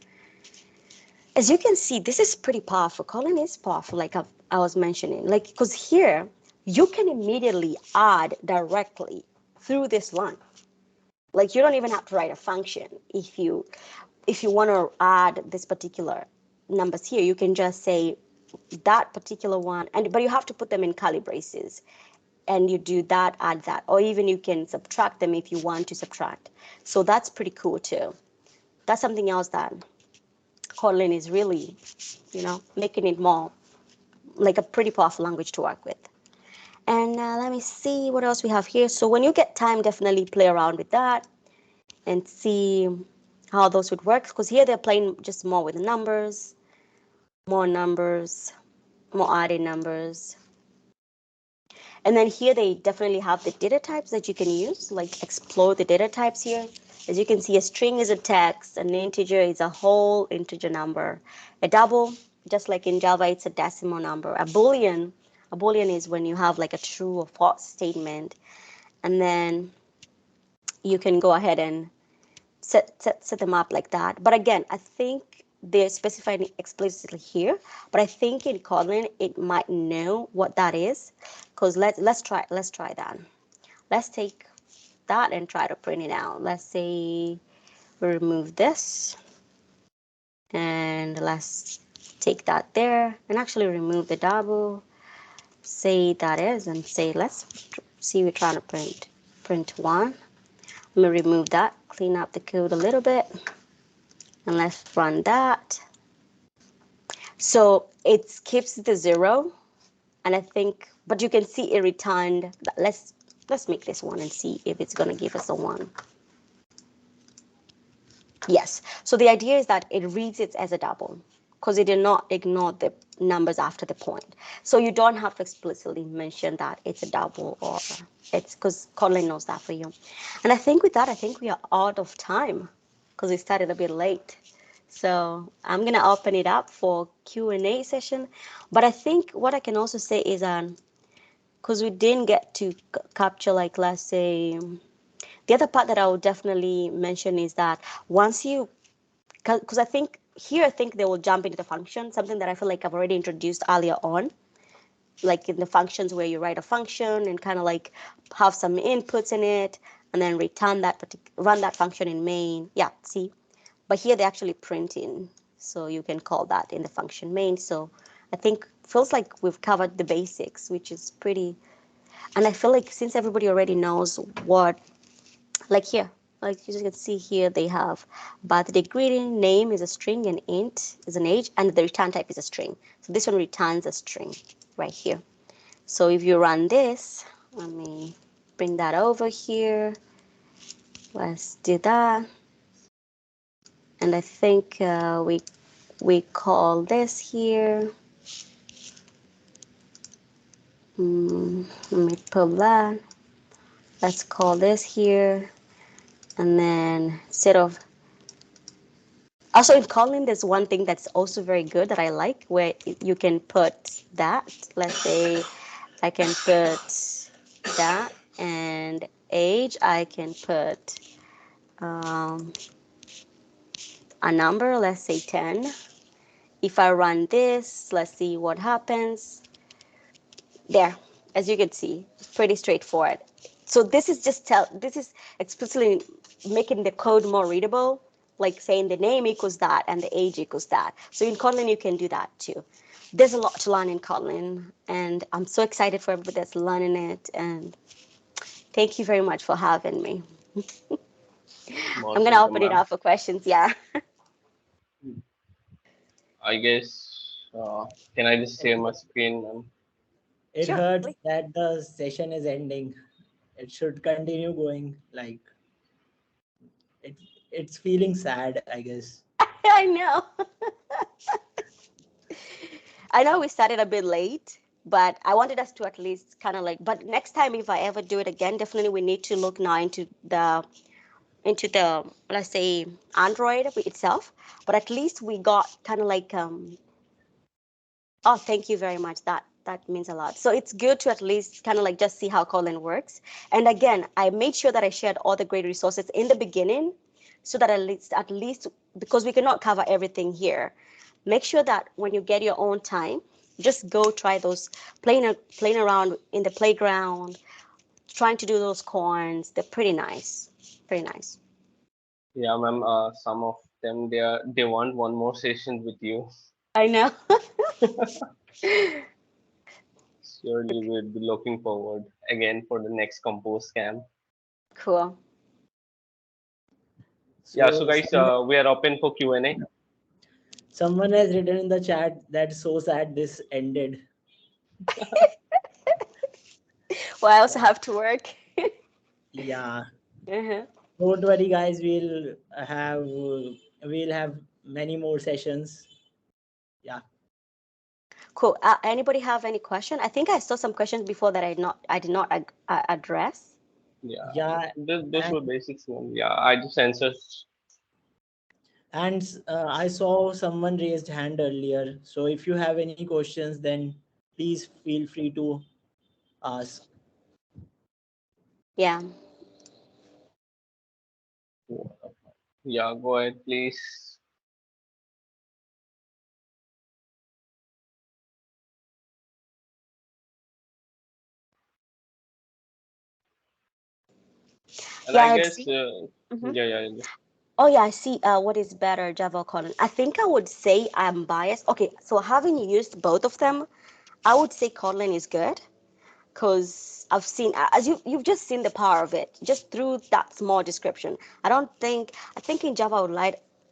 As you can see, this is pretty powerful. Kotlin is powerful, like I was mentioning, like, because here you can immediately add directly through this line. Like, you don't even have to write a function. If you want to add this particular numbers here, you can just say that particular one, but you have to put them in curly braces, and you do that, add that, or even you can subtract them if you want to subtract. So that's pretty cool too. That's something else that Kotlin is really, making it more like a pretty powerful language to work with. And let me see what else we have here. So when you get time, definitely play around with that and see how those would work. Because here they're playing just more with numbers, more added numbers. And then here they definitely have the data types that you can use, like explore the data types here. As you can see, a string is a text, an integer is a whole integer number. A double, just like in Java, it's a decimal number. A boolean is when you have like a true or false statement. And then you can go ahead and set them up like that. But again, I think they're specified explicitly here, but I think in Kotlin it might know what that is, because let's try that. Let's take that and try to print it out. Let's say we remove this, and let's take that there and actually remove the double, say that is, and say let's see, we're trying to print one. Let me remove that, clean up the code a little bit, and let's run that. So it skips the 0, and I think, but you can see it returned. Let's make this one and see if it's going to give us a 1. Yes. So the idea is that it reads it as a double, because it did not ignore the numbers after the point. So you don't have to explicitly mention that it's a double, or it's, because Kotlin knows that for you. And I think with that, I think we are out of time, because we started a bit late. So I'm going to open it up for Q&A session. But I think what I can also say is, because we didn't get to capture, like, let's say, the other part that I would definitely mention is that once you, because I think they will jump into the function, something that I feel like I've already introduced earlier on, like in the functions where you write a function and kind of like have some inputs in it, and then run that function in main. Yeah, see? But here they're actually printing, so you can call that in the function main. So I think feels like we've covered the basics, which is pretty. And I feel like since everybody already knows what, like here, like you can see here, they have birthday greeting, name is a string, and int is an age, and the return type is a string. So this one returns a string right here. So if you run this, let me bring that over here. Let's do that. And I think we call this here. Let me put that. Let's call this here. And then instead of, also in Kotlin, there's one thing that's also very good that I like, where you can put that. Let's say I can put that, and age, I can put a number, let's say 10. If I run this, let's see what happens. There, as you can see, pretty straightforward. So this is this is explicitly making the code more readable, like saying the name equals that and the age equals that. So in Kotlin, you can do that too. There's a lot to learn in Kotlin, and I'm so excited for everybody that's learning it. And thank you very much for having me. I'm Most gonna welcome, open it ma'am. up for questions. Yeah. I guess, can I just It, share my screen, ma'am? it Sure. hurts Please. that the session is ending. It should continue going. Like it, it's feeling sad, I guess. I know. I know we started a bit late, but I wanted us to at least kind of like. But next time, if I ever do it again, definitely we need to look now into the, let's say, Android itself. But at least we got kind of like. Oh, thank you very much. that means a lot. So it's good to at least kind of like just see how Kotlin works. And again, I made sure that I shared all the great resources in the beginning so that at least because we cannot cover everything here, make sure that when you get your own time, just go try those playing around in the playground, trying to do those corns. They're pretty nice. Pretty nice. Yeah, ma'am. Some of them they want one more session with you. I know. Surely we'll be looking forward again for the next compose scam. Cool. Yeah. So So guys, we are open for Q&A. someone has written in the chat that's so sad this ended. Well, I also have to work. Yeah. Uh-huh. Don't worry, guys. We'll have many more sessions. Yeah. Cool. Anybody have any question? I think I saw some questions before that I did not address. Yeah. Yeah. Those And were basics. Yeah. I just answered. I saw someone raised hand earlier. So if you have any questions, then please feel free to ask. Yeah. Yeah. Go ahead, please. And Yeah, I I'd guess. see. Mhm. Yeah. Oh yeah, I see. What is better, Java or Kotlin? I think I would say I'm biased. Okay, so having used both of them, I would say Kotlin is good because I've seen, as you've just seen the power of it just through that small description. I think in Java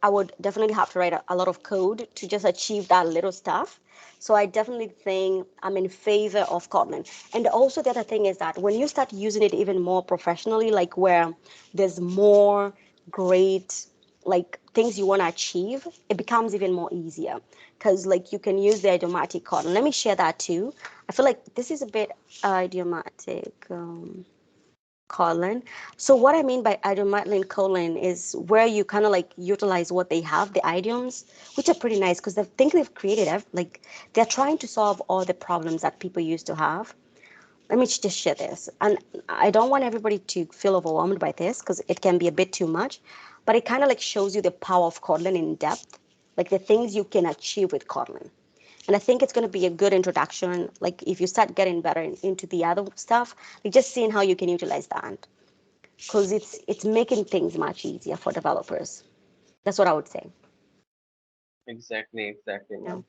I would definitely have to write a lot of code to just achieve that little stuff. So I definitely think I'm in favor of Kotlin. And also the other thing is that when you start using it even more professionally, like where there's more great like things you want to achieve, it becomes even more easier because like you can use the idiomatic Kotlin. Let me share that too. I feel like this is a bit idiomatic Kotlin. So what I mean by idiomatic Kotlin is where you kind of like utilize what they have, the idioms, which are pretty nice because I think they've created like they're trying to solve all the problems that people used to have. Let me just share this. And I don't want everybody to feel overwhelmed by this because it can be a bit too much, but it kind of like shows you the power of Kotlin in depth, like the things you can achieve with Kotlin. And I think it's going to be a good introduction. Like if you start getting better into the other stuff, like just seeing how you can utilize that, because it's making things much easier for developers. That's what I would say. Exactly, Yeah. ma'am.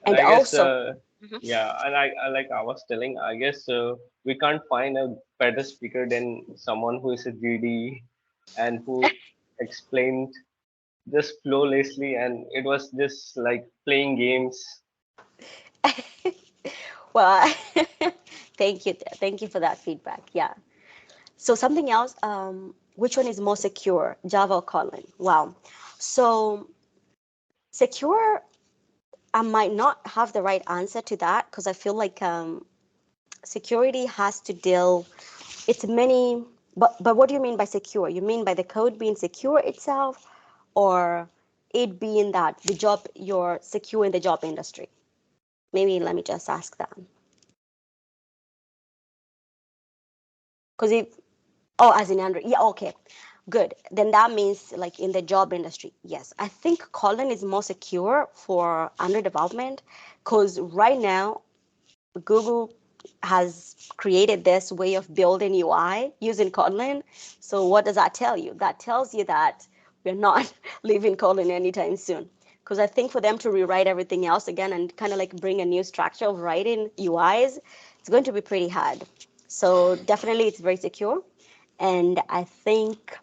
And And I guess, also, mhm. yeah, and I like I was telling, I guess we can't find a better speaker than someone who is a GD and who explained just flawlessly, and it was just like playing games. Well, thank you for that feedback. Yeah. So something else. Which one is more secure, Java or Kotlin? Wow. So secure, I might not have the right answer to that because I feel like security has to deal. It's many. But what do you mean by secure? You mean by the code being secure itself, or it being that the job you're secure in the job industry? Maybe let me just ask that. Because if as in Android, yeah, okay, good. Then that means like in the job industry, yes. I think Kotlin is more secure for Android development because right now Google has created this way of building UI using Kotlin. So what does that tell you? That tells you that we're not leaving Kotlin anytime soon. Because I think for them to rewrite everything else again and kind of like bring a new structure of writing UIs, it's going to be pretty hard. So definitely it's very secure. And I think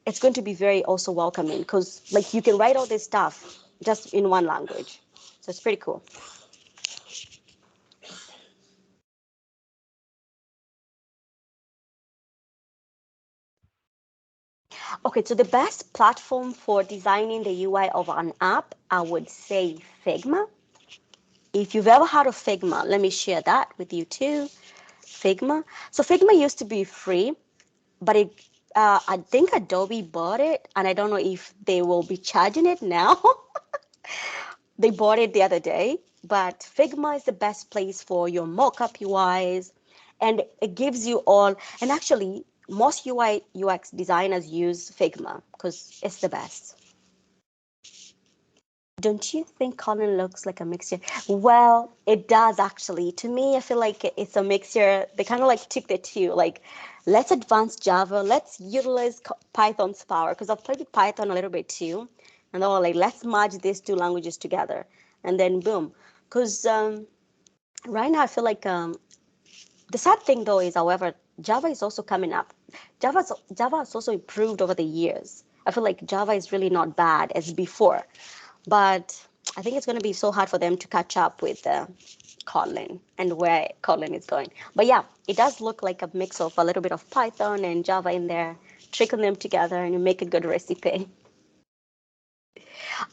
it's going to be very also welcoming because like you can write all this stuff just in one language. So it's pretty cool. Okay, so the best platform for designing the UI of an app, I would say Figma. If you've ever heard of Figma, let me share that with you too. Figma. So Figma used to be free, but I think Adobe bought it, and I don't know if they will be charging it now. they bought it the other day, but Figma is the best place for your mockup UIs, and it gives you all. And actually, most UI UX designers use Figma because it's the best. Don't you think Kotlin looks like a mixture? Well, it does actually. To me, I feel like it's a mixture. They kind of like took the two, like, let's advance Java, let's utilize Python's power, because I've played with Python a little bit too. And they were like, let's merge these two languages together. And then boom. Because right now, I feel like the sad thing though is, however, Java is also coming up. Java has also improved over the years. I feel like Java is really not bad as before, but I think it's going to be so hard for them to catch up with Kotlin and where Kotlin is going. But yeah, it does look like a mix of a little bit of Python and Java in there, trickle them together, and you make a good recipe.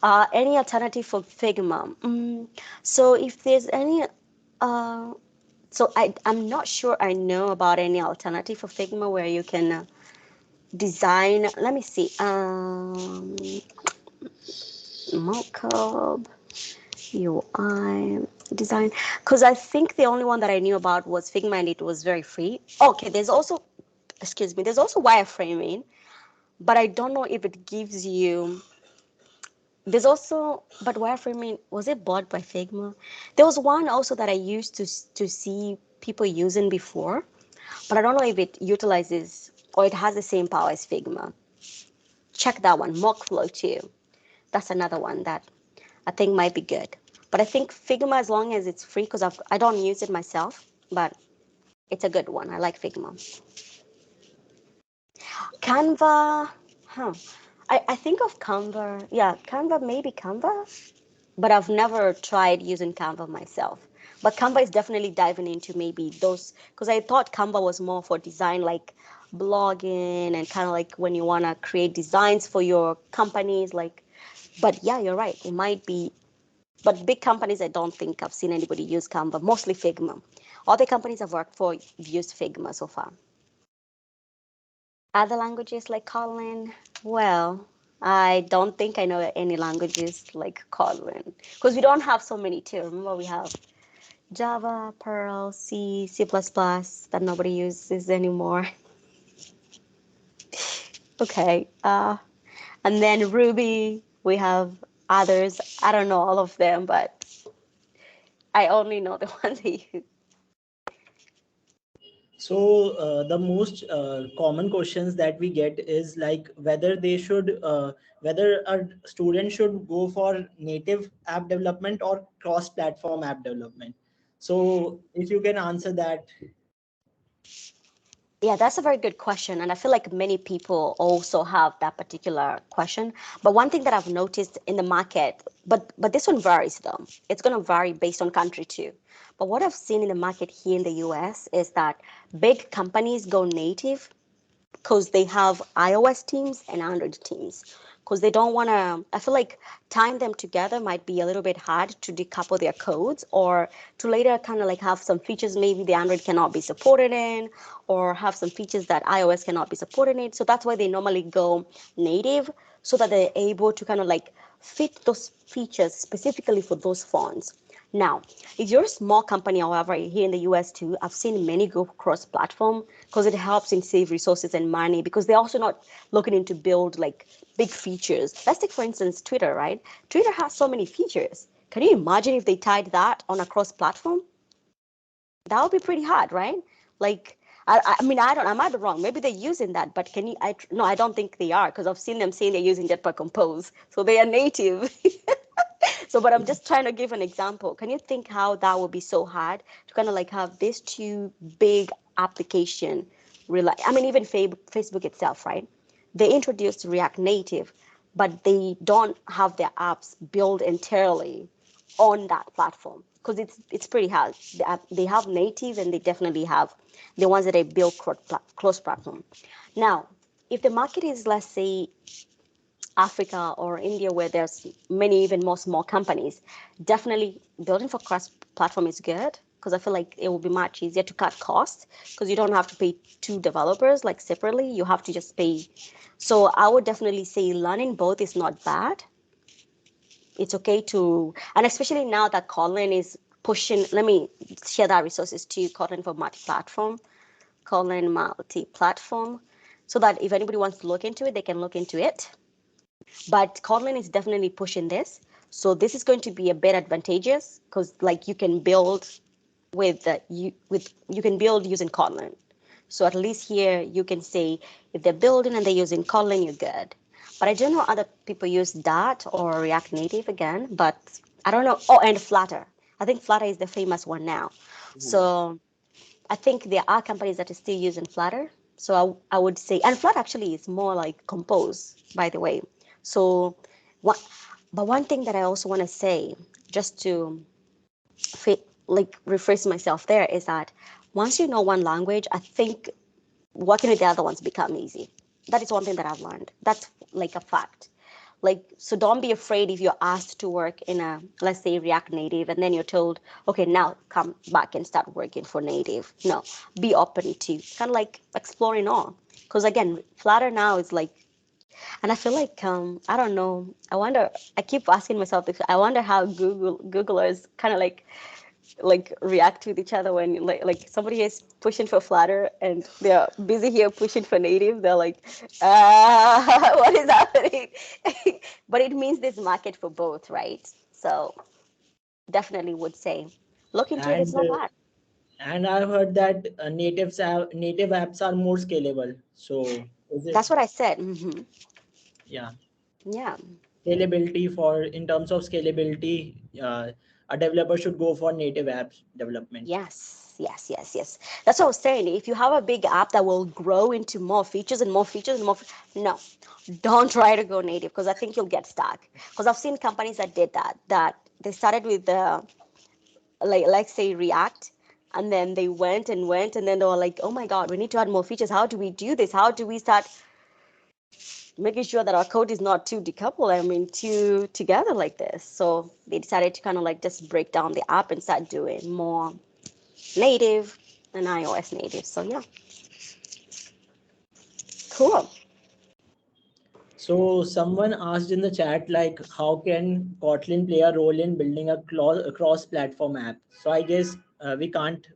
Any alternative for Figma? So if there's any, uh, so I'm not sure I know about any alternative for Figma where you can design. Let me see. Mockup, UI design. Because I think the only one that I knew about was Figma, and it was very free. Okay, there's also, excuse me, there's also wireframing, but I don't know if it gives you. There's also, but wireframing, was it bought by Figma? There was one also that I used to see people using before, but I don't know if it utilizes or it has the same power as Figma. Check that one, Mockflow too. That's another one that I think might be good. But I think Figma, as long as it's free, because I don't use it myself, but it's a good one. I like Figma. Canva, huh? I think of Canva. Yeah, Canva, maybe Canva, but I've never tried using Canva myself. But Canva is definitely diving into maybe those, because I thought Canva was more for design, like blogging and kind of like when you want to create designs for your companies, like. But yeah, you're right. It might be, but big companies, I don't think I've seen anybody use Canva, mostly Figma. All the companies I've worked for used Figma so far. Other languages like Kotlin, well, I don't think I know any languages like Kotlin because we don't have so many too. Remember, we have Java, Perl, C, C++ that nobody uses anymore. Okay, and then Ruby, we have others. I don't know all of them, but I only know the ones they use. So the most common questions that we get is like whether they should, whether a student should go for native app development or cross-platform app development. So if you can answer that. Yeah, that's a very good question. And I feel like many people also have that particular question. But one thing that I've noticed in the market, but this one varies though. It's going to vary based on country too. But what I've seen in the market here in the US is that big companies go native because they have iOS teams and Android teams. Because they don't want to, I feel like tying them together might be a little bit hard to decouple their codes or to later kind of like have some features maybe the Android cannot be supported in or have some features that iOS cannot be supported in. So that's why they normally go native so that they're able to kind of like fit those features specifically for those phones. Now, if you're a small company, however, here in the US too, I've seen many go cross-platform because it helps in save resources and money because they're also not looking into build like big features. Let's take, for instance, Twitter, right? Twitter has so many features. Can you imagine if they tied that on a cross-platform? That would be pretty hard, right? Like, I mean, I might be wrong. Maybe they're using that, but can you, no, I don't think they are because I've seen them saying they're using Jetpack Compose. So they are native. So, but I'm just trying to give an example. Can you think how that would be so hard to kind of like have these two big application rely? I mean, even Facebook itself, right? They introduced React Native, but they don't have their apps built entirely on that platform because it's pretty hard. They have native and they definitely have the ones that they build close platform. Now, if the market is, let's say, Africa or India, where there's many even more small companies, definitely building for cross platform is good because I feel like it will be much easier to cut costs because you don't have to pay two developers like separately. You have to just pay. So I would definitely say learning both is not bad. it's okay to, and especially now that Kotlin is pushing, let me share that resources to you, Kotlin for multi-platform, Kotlin multi-platform, so that if anybody wants to look into it, they can look into it. But Kotlin is definitely pushing this. So this is going to be a bit advantageous because like you can build with you can build using Kotlin. So at least here you can say if they're building and they're using Kotlin, you're good. But I don't know other people use Dart or React Native again, but I don't know. Oh, and Flutter. I think Flutter is the famous one now. So I think there are companies that are still using Flutter. So I would say, and Flutter actually is more like Compose, by the way. So what, but one thing that I also want to say, just to like rephrase myself there, is that once you know one language, I think working with the other ones become easy. That is one thing that I've learned. That's like a fact. Like, so don't be afraid if you're asked to work in a, let's say, React Native, and then you're told, okay, now come back and start working for Native. No, be open to kind of like exploring all. Because again, Flutter now is like, and I feel like I don't know. I wonder. I keep asking myself this. I wonder how Googlers kind of like react with each other when like somebody is pushing for Flutter and they're busy here pushing for Native. They're like, what is happening? But it means there's market for both, right? So definitely would say look into it. It's And not bad. I've heard that native apps are more scalable. So is it? That's what I said. Yeah, Yeah. scalability, for in terms of scalability, a developer should go for native apps development. Yes, yes, yes, yes. That's what I was saying. If you have a big app that will grow into more features and more features and more, no, don't try to go native because I think you'll get stuck. Because I've seen companies that did that. That they started with the like say React, and then they went, and then they were like, oh my God, we need to add more features. How do we do this? How do we start making sure that our code is not too decoupled? I mean, too together like this. So they decided to kind of like just break down the app and start doing more native and iOS native. So yeah, cool. So someone asked in the chat, like, how can Kotlin play a role in building a cross-platform app? So I guess we can't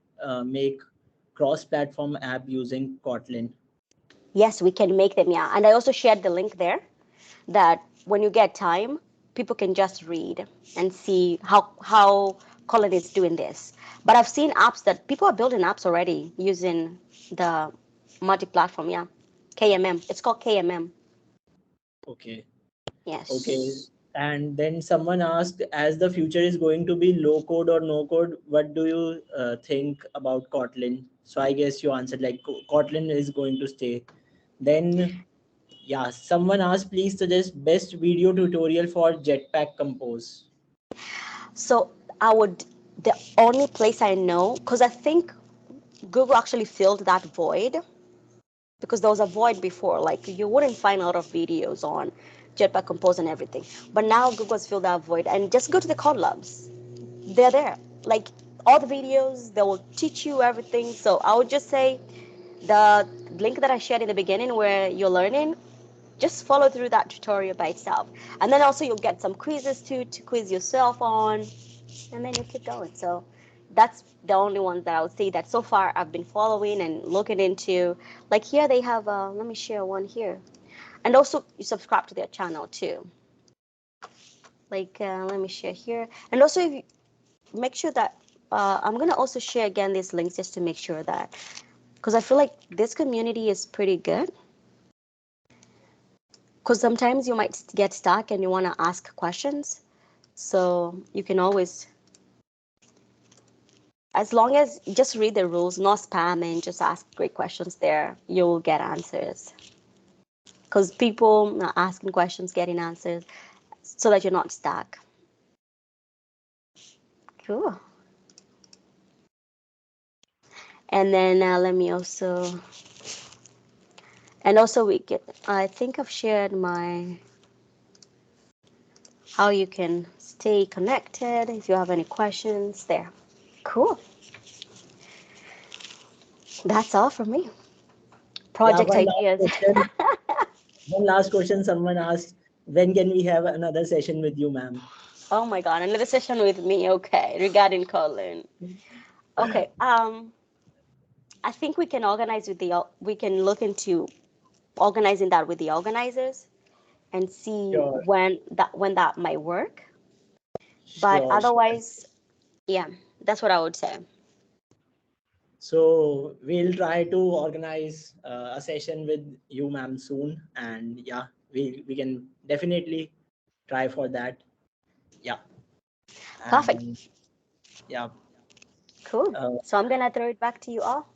make cross-platform app using Kotlin. Yes, we can make them. Yeah, and I also shared the link there that when you get time, people can just read and see how Colin is doing this. But I've seen apps that people are building apps already using the multi-platform. Yeah, KMM. It's called KMM. Okay. Okay. Yes. And then someone asked, as the future is going to be low code or no code, what do you think about Kotlin? So I guess you answered like Kotlin is going to stay. Then, yeah, someone asked, please suggest best video tutorial for Jetpack Compose. So I would. The only place I know, because I think Google actually filled that void because there was a void before. Like you wouldn't find a lot of videos on Jetpack Compose and everything. But now Google's filled that void, and just go to the Code Labs. They're there. Like all the videos, they will teach you everything. So I would just say the link that I shared in the beginning where you're learning, just follow through that tutorial by itself. And then also you'll get some quizzes too to quiz yourself on, and then you keep going. So that's the only ones that I would say that so far I've been following and looking into. Like here they have, let me share one here. And also you subscribe to their channel too. Like, let me share here. And also if you make sure that, I'm gonna also share again these links just to make sure that, because I feel like this community is pretty good. Because sometimes you might get stuck and you want to ask questions. So you can always, as long as you just read the rules, not spam and just ask great questions there, you'll get answers. Because people are asking questions, getting answers, so that you're not stuck. Cool. And then let me also, and also we get, I think I've shared my, how you can stay connected if you have any questions there. Cool. That's all for me. Yeah, Project ideas. one last question someone asked, When can we have another session with you, ma'am? Oh my God, another session with me. Okay, regarding Kotlin. Okay. I think we can organize with we can look into organizing that with the organizers and see Sure, when that might work. But sure, sure. otherwise, yeah, that's what I would say. So we'll try to organize a session with you, ma'am, soon, and yeah, we can definitely try for that. Yeah, Perfect. and yeah, Cool. uh, So I'm gonna throw it back to you all.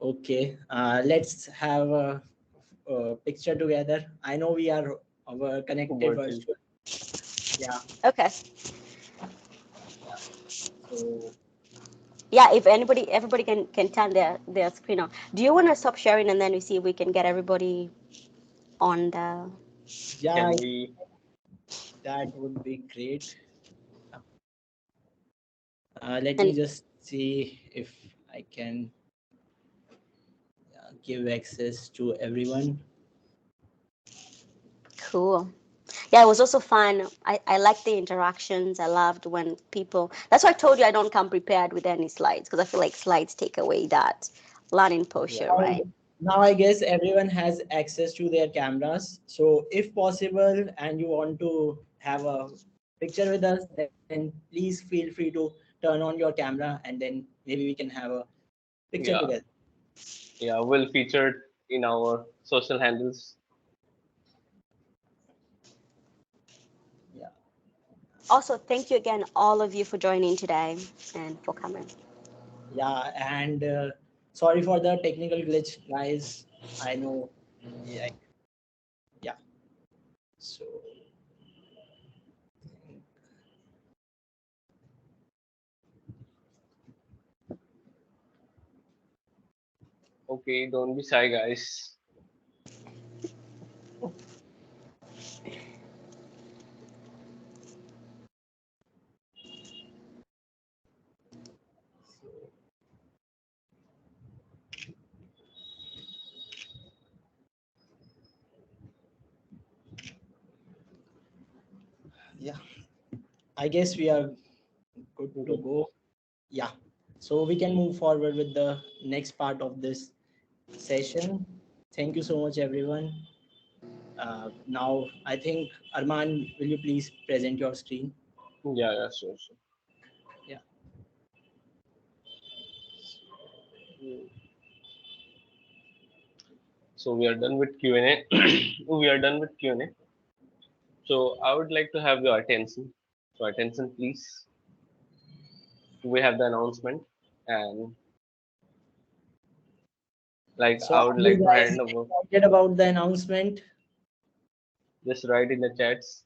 okay. Let's have a picture together. I know we are connected Virtual. virtual. Yeah, Okay. yeah. So Yeah, if everybody can turn their screen on. Do you want to stop sharing and then we see if we can get everybody on the? yeah, Can we? that would be great. Let me And just see if I can give access to everyone. cool. Yeah, it was also fun. I liked the interactions. I loved when people. That's why I told you I don't come prepared with any slides because I feel like slides take away that learning posture, Now, right? now I guess everyone has access to their cameras. So if possible, and you want to have a picture with us, then please feel free to turn on your camera, and then maybe we can have a picture Yeah, together. yeah. We'll feature it in our social handles. Yeah, Also, thank you again, all of you, for joining today and for coming. yeah, and sorry for the technical glitch, guys. I know, yeah, yeah. So Okay, don't be shy, guys. yeah, I guess we are good to Good. go. Yeah. So we can move forward with the next part of this session. Thank you so much, everyone. Now, I think, Arman, will you please present your screen? Yeah, yeah, sure, sure. Yeah. Mm. So we are done with Q&A. We are done with Q&A. So I would like to have your attention. So attention, please. We have the announcement, and like So I are would you like to guys hand over. excited about the announcement? Just write in the chats.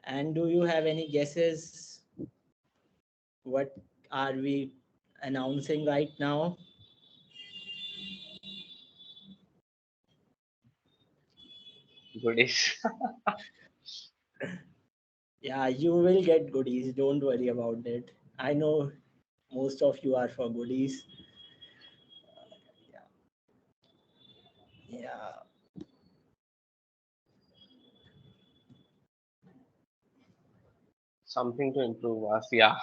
And do you have any guesses? What are we announcing right now? Goodies. Yeah, you will get goodies. Don't worry about it. I know most of you are for goodies. Yeah. Yeah. Something to improve us. Yeah.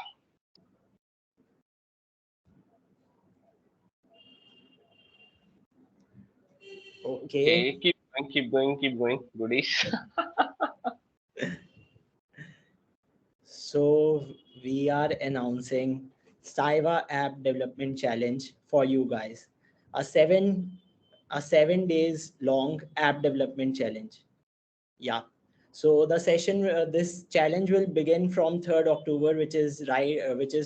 Okay. Okay. Keep going. Keep going. Keep going. Goodies. So we are announcing Saiva App Development Challenge for you guys. A 7 days long app development challenge. Yeah. So the session, this challenge will begin from 3rd October, which is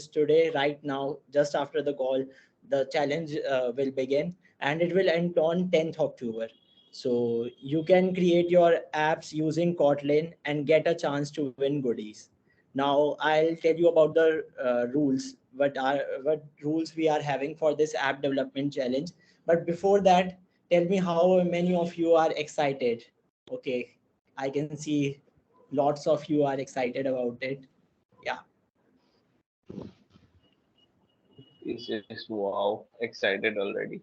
today, right now, just after the call. The challenge will begin, and it will end on 10th October. So you can create your apps using Kotlin and get a chance to win goodies. Now I'll tell you about the rules. What rules we are having for this app development challenge? But before that, tell me how many of you are excited. Okay, I can see lots of you are excited about it. Yeah. It's just wow. Excited already.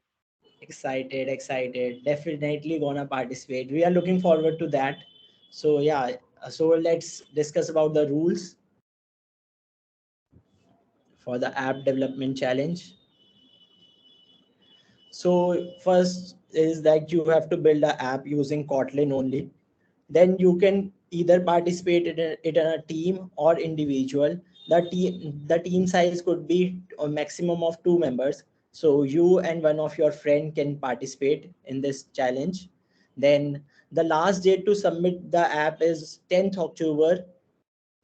Excited. Definitely gonna participate. We are looking forward to that. So yeah, so let's discuss about the rules for the app development challenge. So first is that you have to build an app using Kotlin only. Then you can either participate in a team or individual. The team size could be a maximum of 2 members. So you and one of your friend can participate in this challenge. Then the last date to submit the app is 10th October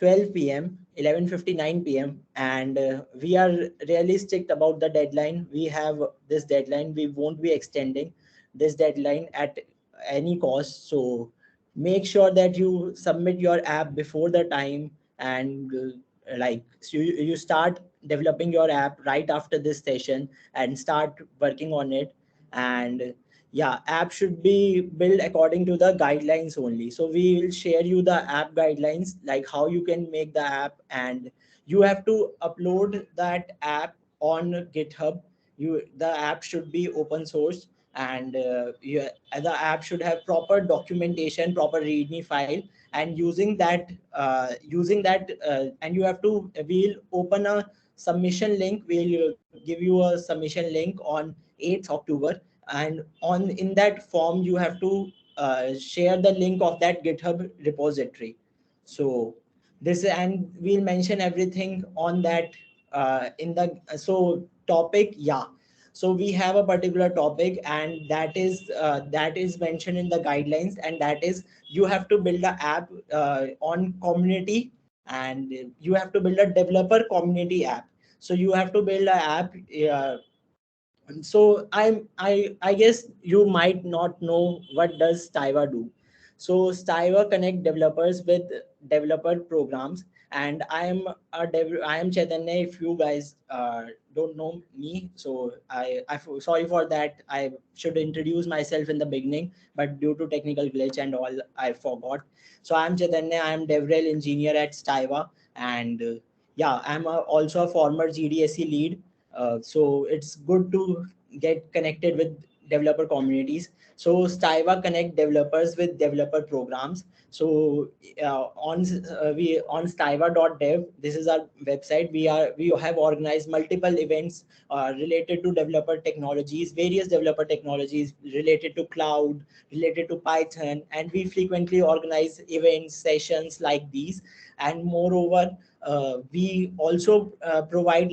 12 p.m. 11:59 p.m. and we are realistic about the deadline. We have this deadline. We won't be extending this deadline at any cost. So make sure that you submit your app before the time, and so you start developing your app right after this session and start working on it. And yeah, app should be built according to the guidelines only. So we will share you the app guidelines, like how you can make the app, and you have to upload that app on GitHub. The app should be open source, and the app should have proper documentation, proper readme file. And and you have to we'll open a submission link. We'll give you a submission link on 8th October, and on in that form you have to share the link of that GitHub repository. So this, and we'll mention everything on that in the so topic. Yeah, so we have a particular topic, and that is mentioned in the guidelines, and that is you have to build an app on community, and you have to build a developer community app. So you have to build an app. So I guess you might not know what does Styva do. So Styva connect developers with developer programs, and I am Chaitanya. If you guys don't know me, so sorry for that. I should introduce myself in the beginning, but due to technical glitch and all, I forgot. So I'm Chaitanya. I'm DevRel engineer at Styva, and yeah, I'm also a former GDSC lead. So it's good to get connected with developer communities. So Styva connect developers with developer programs. So we on styva.dev, this is our website. We have organized multiple events related to developer technologies, various developer technologies related to cloud, related to Python, and we frequently organize events, sessions like these. And moreover, we also provide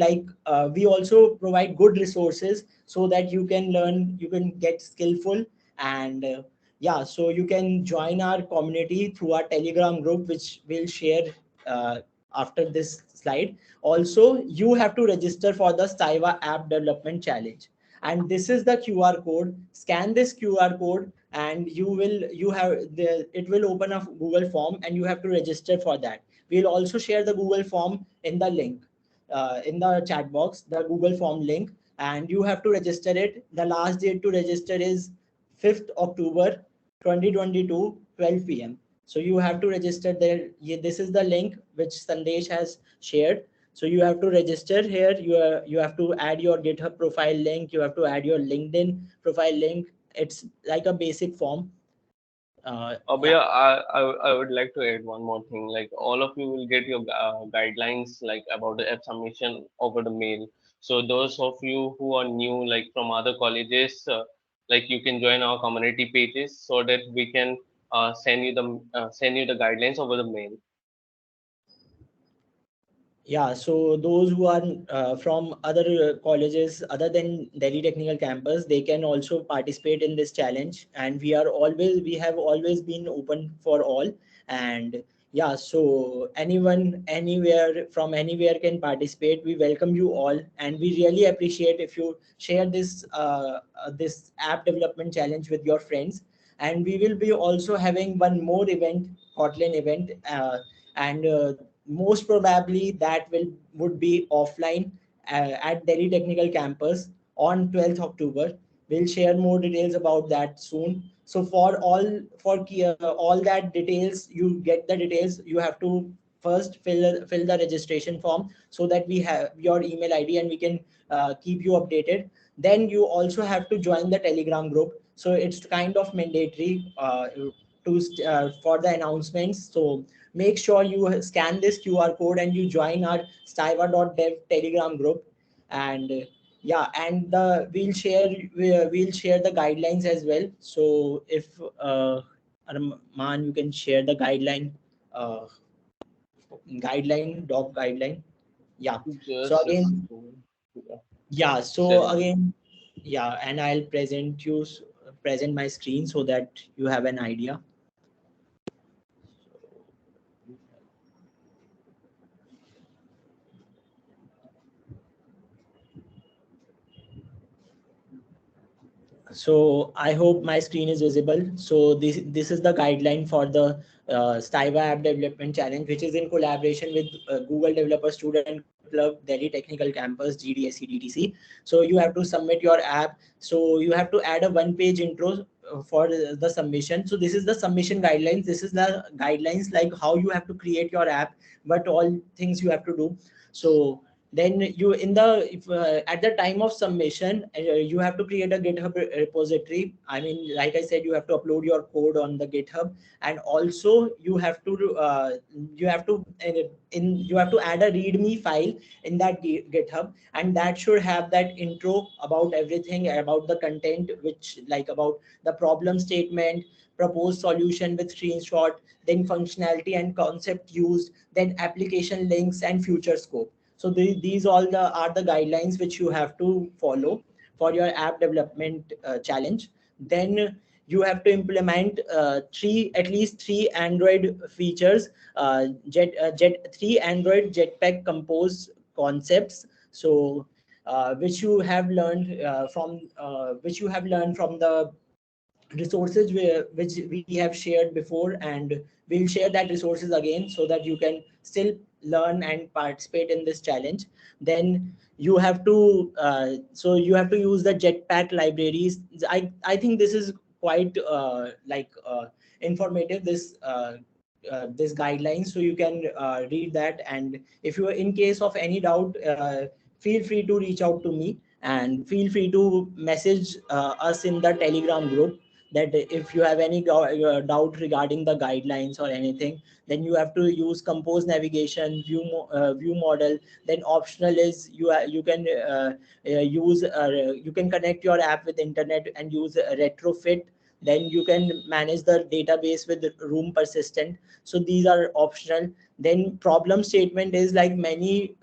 good resources so that you can learn, you can get skillful. And yeah, so you can join our community through our Telegram group, which we'll share uh, after this slide. Also, you have to register for the Styva app development challenge, and this is the QR code. Scan this QR code, and it will open a Google form, and you have to register for that. We'll also share the Google form in the link, in the chat box, the Google form link, and you have to register it. The last date to register is 5th October 2022, 12 p.m. So you have to register there. This is the link which Sandesh has shared. So you have to register here. You have to add your GitHub profile link. You have to add your LinkedIn profile link. It's like a basic form. Yeah. Abhaya, I would like to add one more thing. Like all of you will get your guidelines like about the app submission over the mail. So those of you who are new, like from other colleges, like you can join our community pages so that we can send you the guidelines over the mail. Yeah, so those who are from other colleges other than Delhi Technical Campus, they can also participate in this challenge. And we have always been open for all. And yeah, so anyone, anywhere, from anywhere can participate. We welcome you all, and we really appreciate if you share this app development challenge with your friends. And we will be also having one more event, Kotlin event, and most probably that would be offline at Delhi Technical Campus on 12th October. We'll share more details about that soon. So all that details, you get the details. You have to first fill the registration form so that we have your email ID and we can keep you updated. then you also have to join the Telegram group. So it's kind of mandatory for the announcements. So make sure you scan this QR code and you join our Stiva.dev Telegram group. And yeah, and we'll share the guidelines as well. So if Arman, you can share the uh, doc guideline. Yeah. So Just a again, second. Yeah, yeah. So sharing. again, yeah, and I'll present my screen so that you have an idea. So I hope my screen is visible. So this is the guideline for the Stiva App Development Challenge, which is in collaboration with Google Developer Student Club, Delhi Technical Campus, GDSC, DTC. So you have to submit your app. So you have to add a one-page intro for the submission. So this is the submission guidelines. This is the guidelines like how you have to create your app, what all things you have to do. So then you in the if, at the time of submission, you have to create a GitHub repository. I mean, like I said, you have to upload your code on the GitHub, and also you have to you have to add a readme file in that GitHub, and that should have that intro about everything about the content, which like about the problem statement, proposed solution with screenshot, then functionality and concept used, then application links and future scope. So these all are the guidelines which you have to follow for your app development challenge. Then you have to implement at least three Android features, three Android Jetpack Compose concepts. So which you have learned from the resources which we have shared before, and we'll share that resources again so that you can still learn and participate in this challenge. Then you have to you have to use the Jetpack libraries. I think this is quite informative, this guidelines, so you can read that. And if you are in case of any doubt, feel free to reach out to me, and feel free to message us in the Telegram group, that if you have any doubt regarding the guidelines or anything, then you have to use compose navigation, view model. Then optional is you can you can connect your app with internet and use retrofit. Then you can manage the database with room persistent. So these are optional. Then problem statement is like many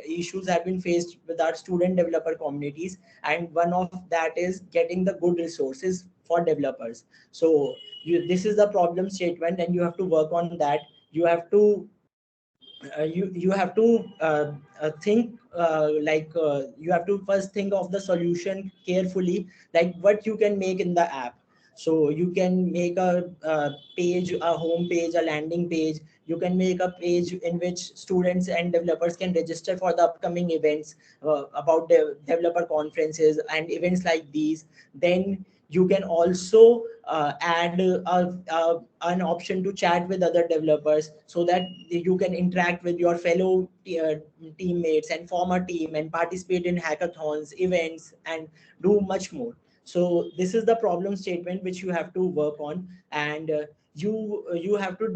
issues have been faced with our student developer communities, and one of that is getting the good resources for developers. So this is the problem statement, and you have to work on that. You have to you have to think you have to first think of the solution carefully, like what you can make in the app. So you can make a page, a home page, a landing page. You can make a page in which students and developers can register for the upcoming events, about the developer conferences and events like these. Then you can also add an option to chat with other developers, so that you can interact with your fellow teammates and form a team and participate in hackathons, events, and do much more. So this is the problem statement which you have to work on. And you have to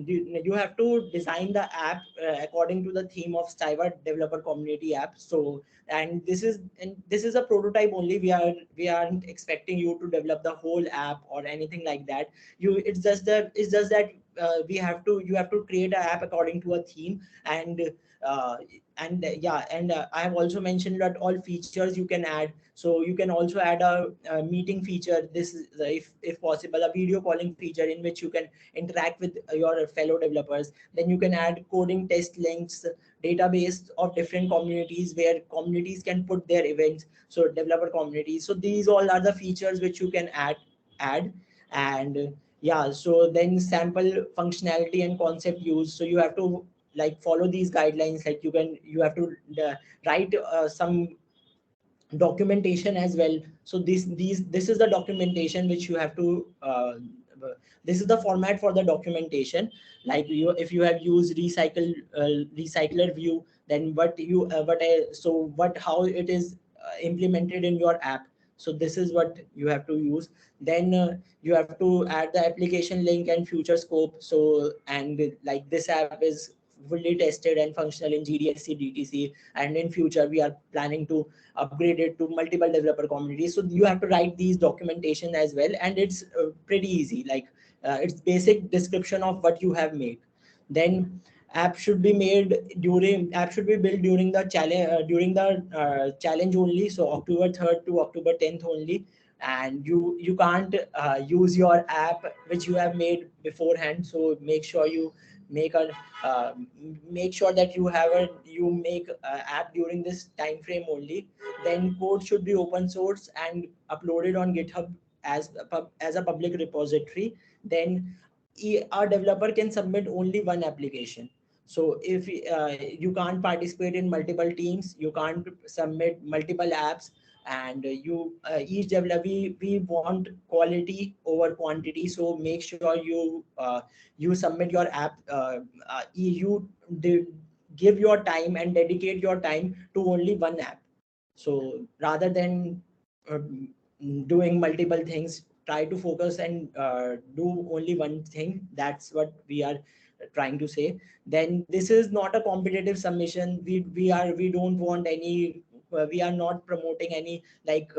you have to design the app according to the theme of Stiva developer community app. So and this is a prototype only. We aren't expecting you to develop the whole app or anything like that. It's just that you have to create an app according to a theme. And uh, yeah, and I have also mentioned that all features you can add. So you can also add a meeting feature. This is if possible a video calling feature in which you can interact with your fellow developers. Then you can add coding test links, database of different communities where communities can put their events, so developer communities. So these all are the features which you can add. And yeah, so then sample functionality and concept use. So you have to like follow these guidelines. Like you have to write some documentation as well. So this is the documentation which you have to this is the format for the documentation. Like if you have used recycler view, then what how it is implemented in your app. So this is what you have to use. Then you have to add the application link and future scope. So, and like this app is fully tested and functional in GDSC DTC, and in future we are planning to upgrade it to multiple developer communities. So you have to write these documentation as well, and it's pretty easy. Like it's basic description of what you have made. Then app should be built during the challenge only, so October 3rd to October 10th only. And you can't use your app which you have made beforehand. So make a uh, make sure that you make app during this time frame only. Then code should be open source and uploaded on GitHub as a public repository. Then a developer can submit only one application. So if you can't participate in multiple teams, you can't submit multiple apps. And each developer, we want quality over quantity. So make sure you submit your app, you give your time and dedicate your time to only one app. So rather than uh, doing multiple things, try to focus and do only one thing. That's what we are trying to say. Then this is not a competitive submission. We don't want any we are not promoting any like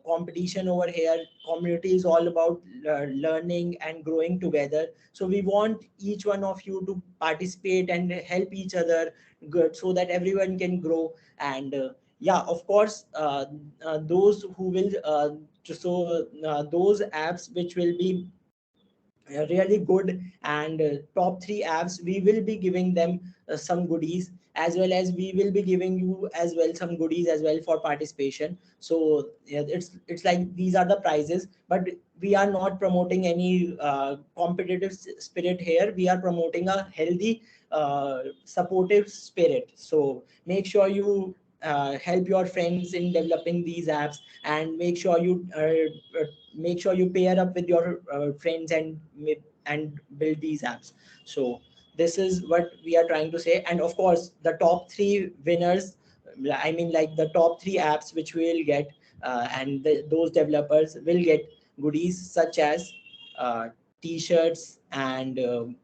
competition over here. Community is all about learning and growing together. So we want each one of you to participate and help each other good, so that everyone can grow. And yeah, of course, those who will those apps which will be really good, and top three apps, we will be giving them some goodies, as well as we will be giving you as well some goodies as well for participation. So yeah, it's like these are the prizes, but we are not promoting any competitive spirit here. We are promoting a healthy supportive spirit. So make sure you help your friends in developing these apps, and make sure you pair up with your friends and build these apps. So this is what we are trying to say. And of course, the top three winners, I mean like the top three apps which we will get, and those developers will get goodies such as uh, t-shirts and a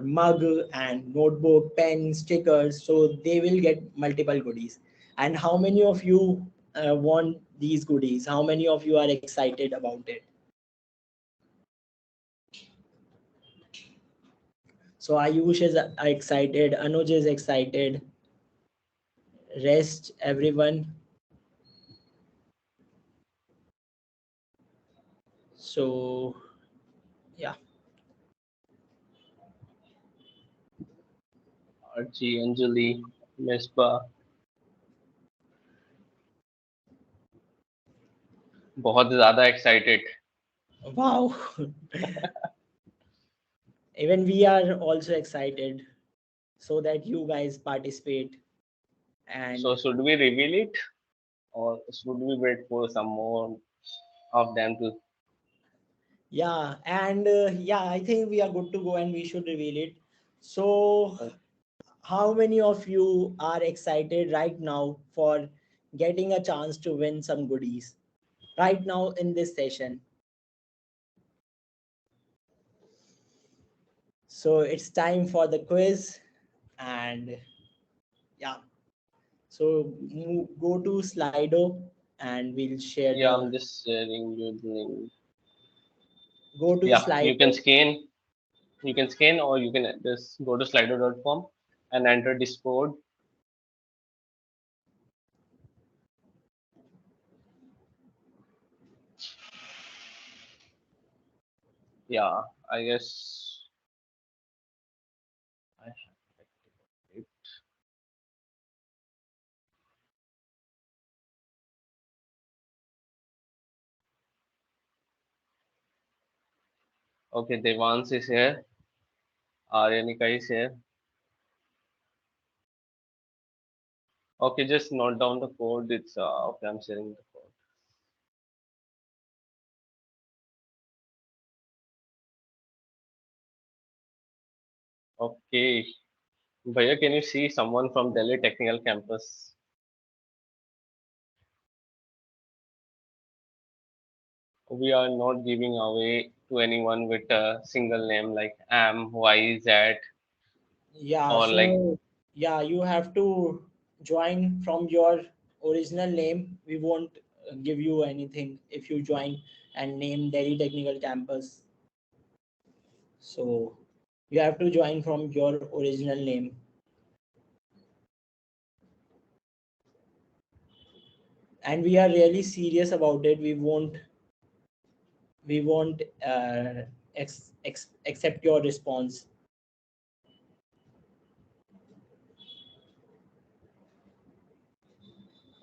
mug and notebook, pen, stickers. So they will get multiple goodies. And how many of you want these goodies? How many of you are excited about it? So Ayush is excited, Anuj is excited, rest everyone. So yeah. Archie, Anjali, Mesba, बहुत ज़्यादा excited. Wow. Even we are also excited, so that you guys participate. So And should we reveal it, or should we wait for some more of them to? yeah, and yeah, I think we are good to go and we should reveal it. So how many of you are excited right now for getting a chance to win some goodies right now in this session? So it's time for the quiz. And yeah, so go to Slido and we'll share Yeah, the I'm just sharing you the link. go to Yeah, you can Slido. scan. You can scan, or you can just go to slido.com and enter Discord. Yeah, I guess I have it. Okay, Devans is here. Aryanika is here. Okay, just note down the code. It's okay. I'm sharing the code. Okay, Bhaiya, can you see someone from Delhi Technical Campus? we are not giving away to anyone with a single name like am, y, z, Yeah, or like so yeah, you have to join from your original name. We won't give you anything if you join and name Delhi Technical Campus. So you have to join from your original name. And we are really serious about it. We won't accept your response.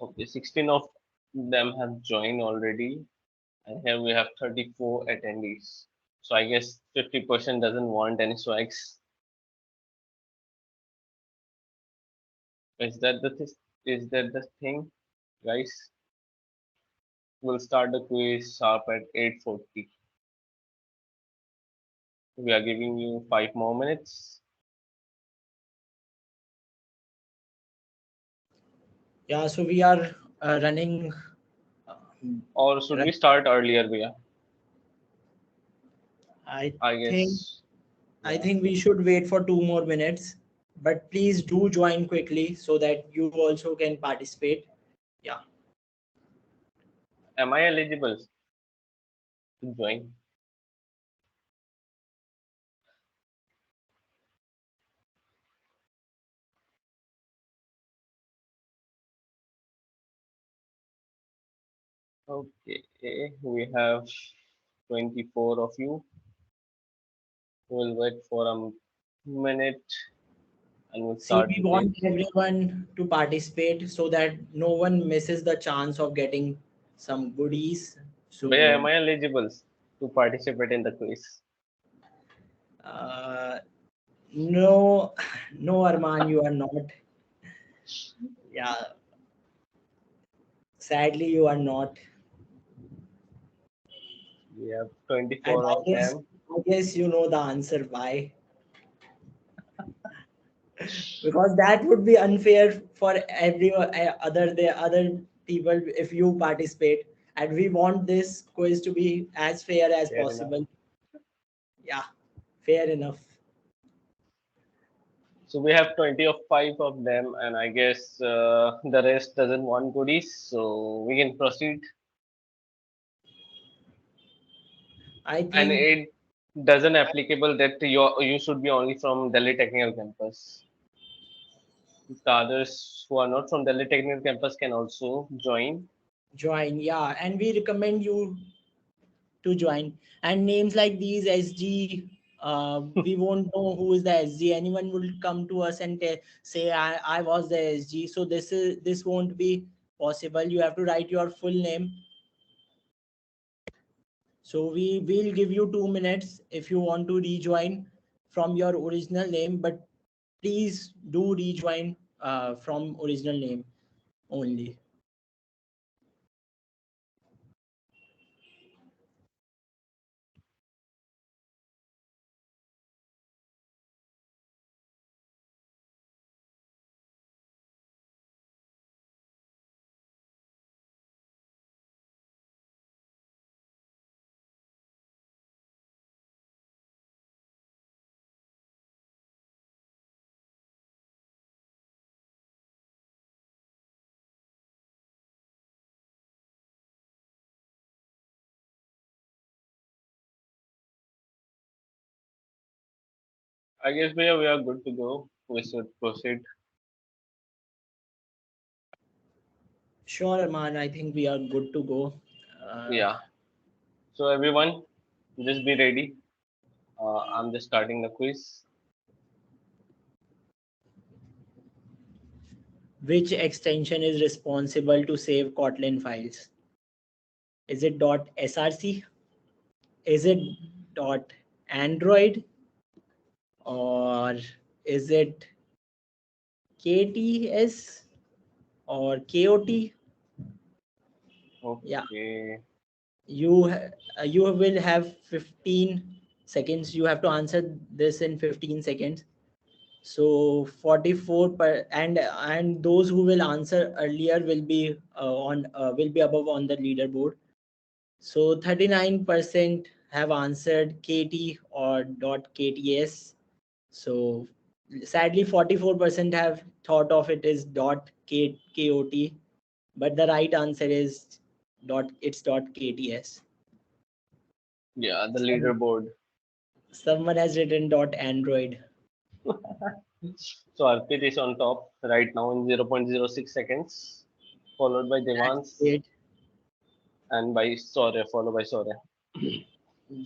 okay, 16 of them have joined already, and here we have 34 attendees. So I guess 50% doesn't want any swags. Is that is that the thing, guys? We'll start the quiz sharp at 8:40. We are giving you 5 more minutes. Yeah, so we are running. Uh, Or should we run, start earlier, Via? I I think guess. I Yeah. think we should wait for 2 more minutes. But please do join quickly so that you also can participate. Yeah. Am I eligible to join? Okay. We have 24 of you. We'll wait for a minute and we'll See, start we the want quiz. everyone to participate so that no one misses the chance of getting some goodies. Via, am So, I eligible to participate in the quiz? uh, no, no, Arman, you are not. Yeah, sadly, you are not. We have And 24 I of guess, them. I guess you know the answer why. Because that would be unfair for every other people if you participate, and we want this quiz to be as fair as Fair enough. possible. Yeah, fair enough. So we have 20 of 5 of them, and I guess the rest doesn't want goodies. So we can proceed. I And think it doesn't applicable that you should be only from Delhi Technical Campus. The others who are not from Delhi Technical Campus can also join. join, yeah, and we recommend you to join. And names like these SG, we won't know who is the SG. Anyone will come to us and say I was the SG. So this won't be possible. You have to write your full name. So we will give you 2 minutes if you want to rejoin from your original name, but please do rejoin from original name only. I guess we are good to go. We should proceed. Sure, man. I think we are good to go. Uh, Yeah. So everyone, just be ready. I'm just starting the quiz. which extension is responsible to save Kotlin files? Is it .src? Is it .android? Or is it KTS or KOT? Yeah, Okay. you will have 15 seconds. You have to answer this in 15 seconds. So 44 per, and those who will answer earlier will be above on the leaderboard. So 39% have answered KT or .kts. So sadly 44% have thought of it as .kot, but the right answer is .kts. Yeah, the leaderboard. Someone has written .android. So Arpit is on top right now in 0.06 seconds, followed by That's Devans great. and by Sore, followed by Sore. So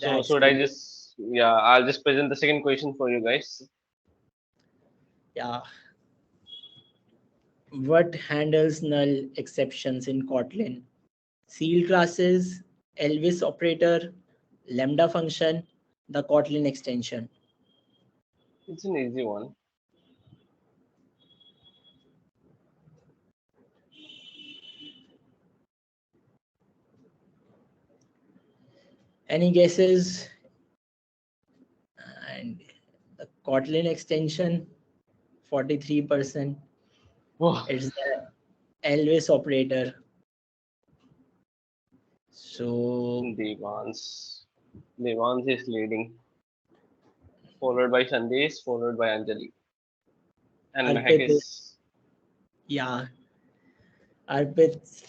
That's should I great. just, yeah, I'll just present the second question for you guys. Yeah. What handles null exceptions in Kotlin? Seal classes, Elvis operator, lambda function, the Kotlin extension. It's an easy one. Any guesses? And the Kotlin extension, 43%. Oh, It's the Elvis operator. So Devans. Devans is leading, followed by Sandesh, followed by Anjali. And Mehak Arpit, is, yeah, Arpit.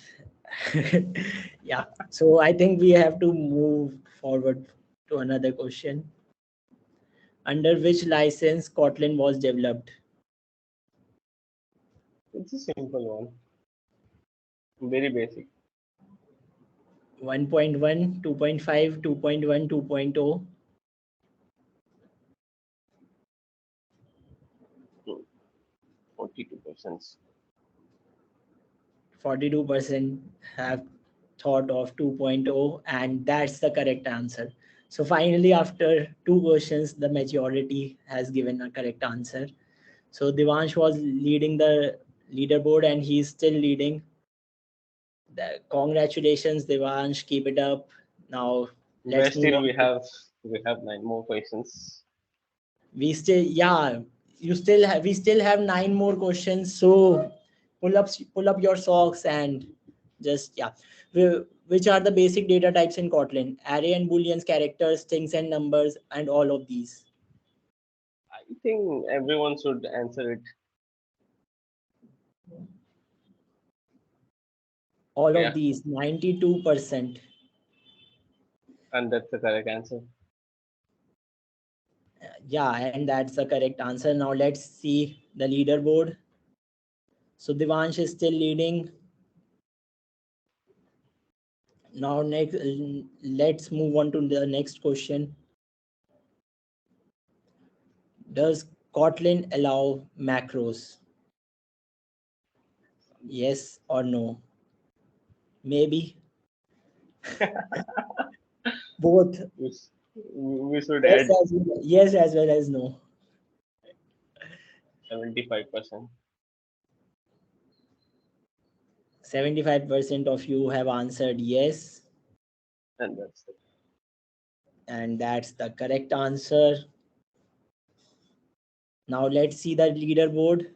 Yeah. So I think we have to move forward to another question. Under which license Kotlin was developed? it's a simple one. Very basic. 1.1, 2.5, 2.1, 2.0. 42%. 42% have thought of 2.0, and that's the correct answer. So finally, after two questions, the majority has given a correct answer. So Devansh was leading the leaderboard, and he's still leading. Congratulations, Devansh. Keep it up. Now Where let's move still on. we have 9 more questions. We still, yeah, we still have nine more questions. So pull up your socks and just, yeah. Which are the basic data types in Kotlin? Array and booleans, characters, strings and numbers, and all of these. I think everyone should answer it. All of Yeah, these, 92%. and that's the correct answer. Yeah, and that's the correct answer. Now let's see the leaderboard. So Devansh is still leading. Now next, let's move on to the next question. Does Kotlin allow macros? Yes or no? Maybe both. We, we should Yes add as well, yes as well as no. 75%. 75% of you have answered yes, And that's it. and that's the correct answer. Now let's see the leaderboard.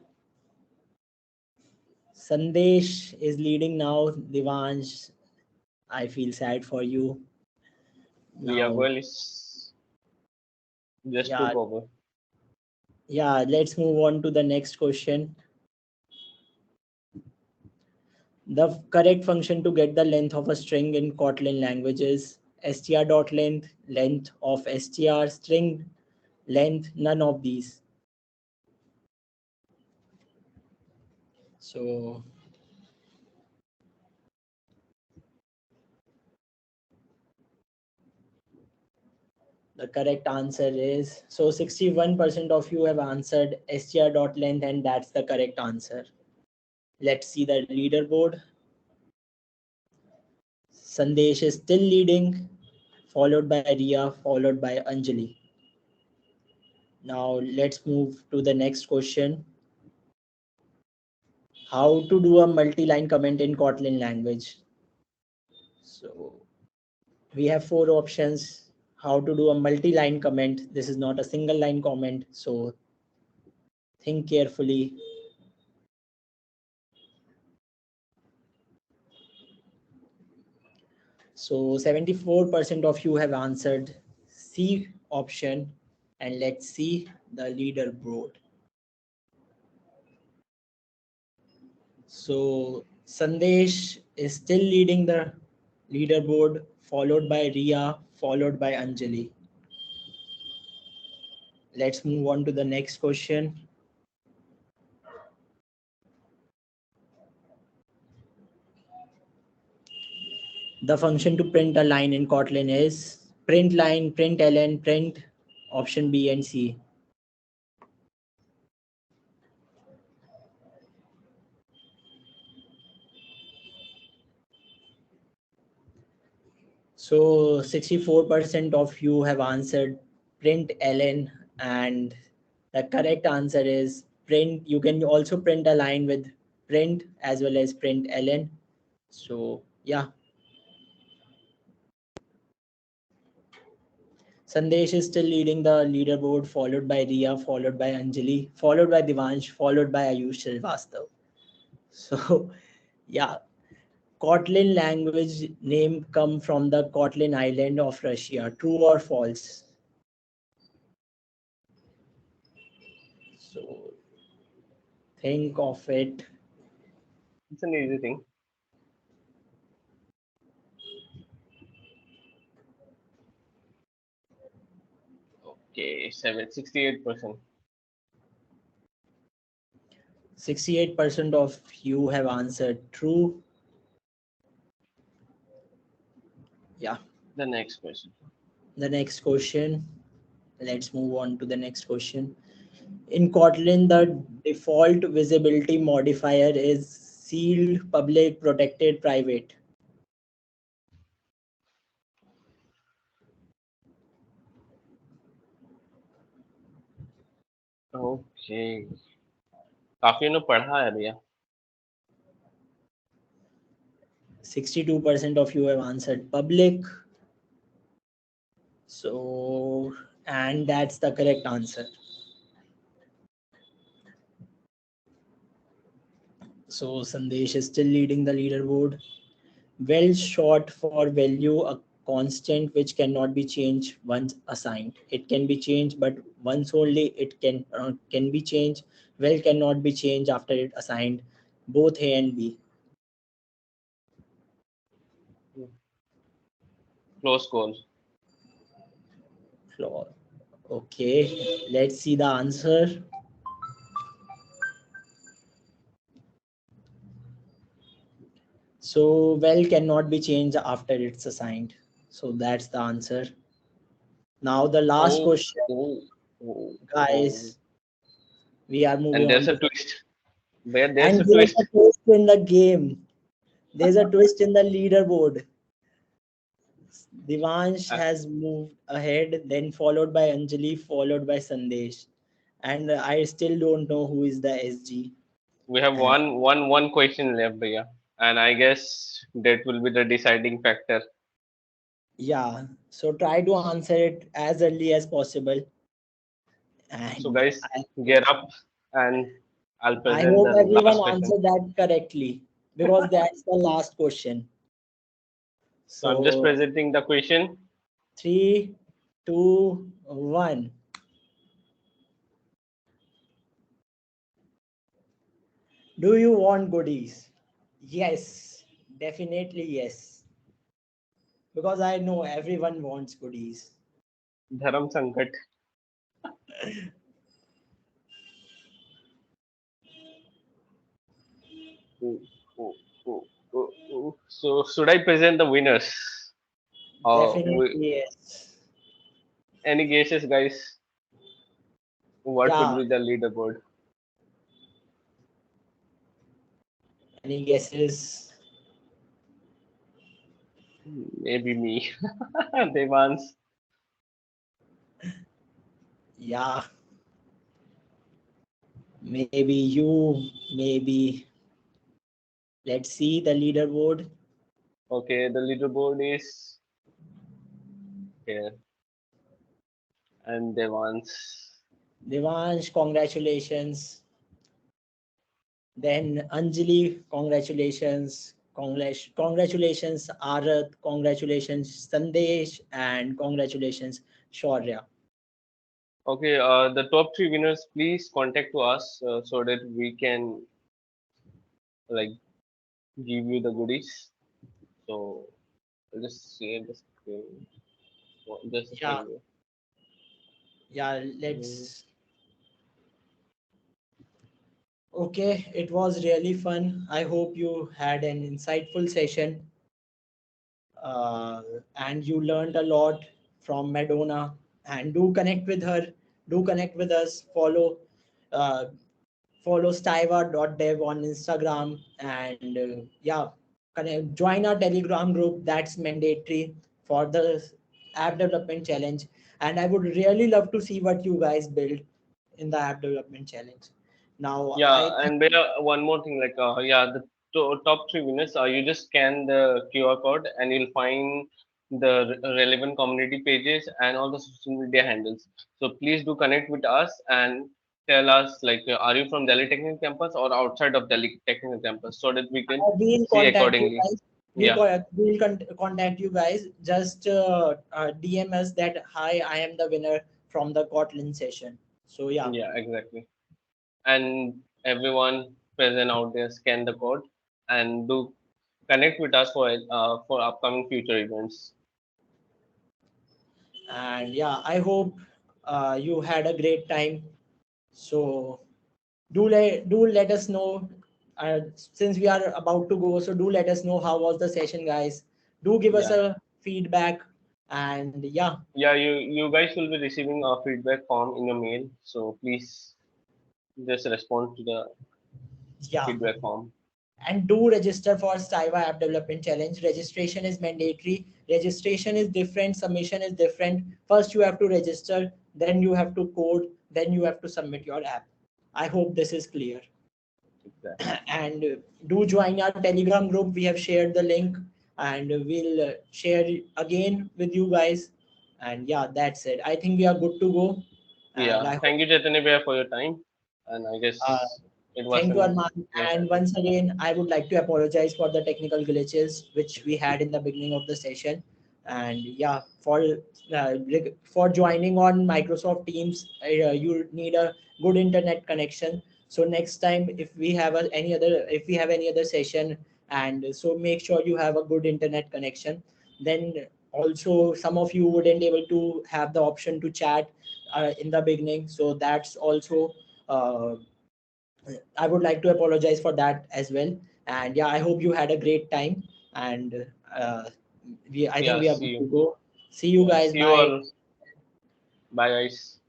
Sandesh is leading now. Devansh, I feel sad for you. Yeah, Now, well, it's just two yeah, cover. yeah, let's move on to the next question. The correct function to get the length of a string in Kotlin language is str.length, length of str, string length, none of these. So the correct answer is, so 61% of you have answered str.length, and that's the correct answer. Let's see the leaderboard. Sandesh is still leading, followed by Ria, followed by Anjali. Now let's move to the next question. How to do a multi-line comment in Kotlin language? So we have four options. How to do a multi-line comment. This is not a single line comment, so think carefully. So 74% of you have answered C option, and let's see the leaderboard. So Sandesh is still leading the leaderboard, followed by Ria, followed by Anjali. Let's move on to the next question. The function to print a line in Kotlin is print line, print ln, print option B and C. So 64% of you have answered print ln, and the correct answer is print. You can also print a line with print as well as print ln. So yeah, Sandesh is still leading the leaderboard, followed by Ria, followed by Anjali, followed by Divansh, followed by Ayush Srivastav. So yeah, Kotlin language name come from the Kotlin island of Russia. True or false? So think of it. It's an easy thing. Okay, 68%. 68% of you have answered true. Yeah. The next question. The next question. Let's move on to the next question. In Kotlin, the default visibility modifier is sealed, public, protected, private. Okay. काफी ने पढ़ा है भैया. 62% of you have answered public. So, and that's the correct answer. So Sandesh is still leading the leaderboard. Well, short for value, a constant which cannot be changed once assigned. It can be changed, but once only it can be changed. Well cannot be changed after it assigned. Both A and B. Close call. Flaw. Okay, let's see the answer. So well cannot be changed after it's assigned. So that's the answer. Now the last question, Oh, oh. guys. We are moving And on there's a to twist. There's and a there's a twist. twist in the game. There's a twist in the leaderboard. Divansh Uh, has moved ahead, then followed by Anjali, followed by Sandesh. And I still don't know who is the SG. we have And one question left, भैया. And I guess that will be the deciding factor. yeah, so try to answer it as early as possible. So And guys, get up and I'll I present hope the everyone last question. answered that correctly because that's the last question. So I'm just So presenting the question. 3, 2, 1. Do you want goodies? Yes, definitely yes. Because I know everyone wants goodies. Dharam Sankat. Oh, oh, So should I present the winners? Definitely We, yes. any guesses, guys? What would Yeah, be the leaderboard? any guesses? Maybe me. Devans. Yeah, maybe you, maybe. Let's see the leaderboard. Okay, the leaderboard is here. And Devans. Devansh, congratulations. Then Anjali, congratulations. Congratulations, Arath. Congratulations, Sandesh. And congratulations, Shaurya. Okay, the top three winners, please contact to us so that we can like give you the goodies. So I'll just share the screen. Just a Yeah, second. yeah, Mm. let's. Okay, it was really fun. I hope you had an insightful session uh, and you learned a lot from Madonna. And do connect with her, do connect with us, uh, follow stiva.dev on Instagram, and yeah, join our Telegram group. That's mandatory for the app development challenge. And I would really love to see what you guys build in the app development challenge. Now, I Yeah, and there one more thing, like yeah, the top three winners. You just scan the QR code and you'll find the relevant community pages and all the social media handles. So please do connect with us and tell us like, are you from Delhi Technical Campus or outside of Delhi Technical Campus, so that we can will see contact you accordingly. guys. Yeah, Contact you guys. Just DM us that hi, I am the winner from the Kotlin session. So yeah, yeah, exactly. And everyone present out there, scan the code and do connect with us for upcoming future events. and yeah, I hope you had a great time. So do let us know since we are about to go. So do let us know how was the session, guys. Do give us Yeah. a feedback, and yeah, Yeah, you guys will be receiving a feedback form in your mail, so please just respond to the yeah. feedback form. And do register for Stiva App Development Challenge. Registration is mandatory. Registration is different. Submission is different. First, you have to register, then you have to code, then you have to submit your app. I hope this is clear. Exactly. And do join our Telegram group. We have shared the link, and we'll share it again with you guys. And yeah, that's it. I think we are good to go. And Yeah, I hope. thank you, Chaitanya Bhaiya, for your time, and I Uh, guess it was Thank you, an Arman. nice And session. once again, I would like to apologize for the technical glitches which we had in the beginning of the session. And yeah, for joining on Microsoft Teams, you need a good internet connection. So next time, if we have any other session, and so make sure you have a good internet connection. Then also, some of you wouldn't able to have the option to chat in the beginning. So that's also. I would like to apologize for that as well. And yeah, I hope you had a great time. And I think Yeah, we are see good to you. go. See you Yeah, guys. see you Bye. all. Bye, guys.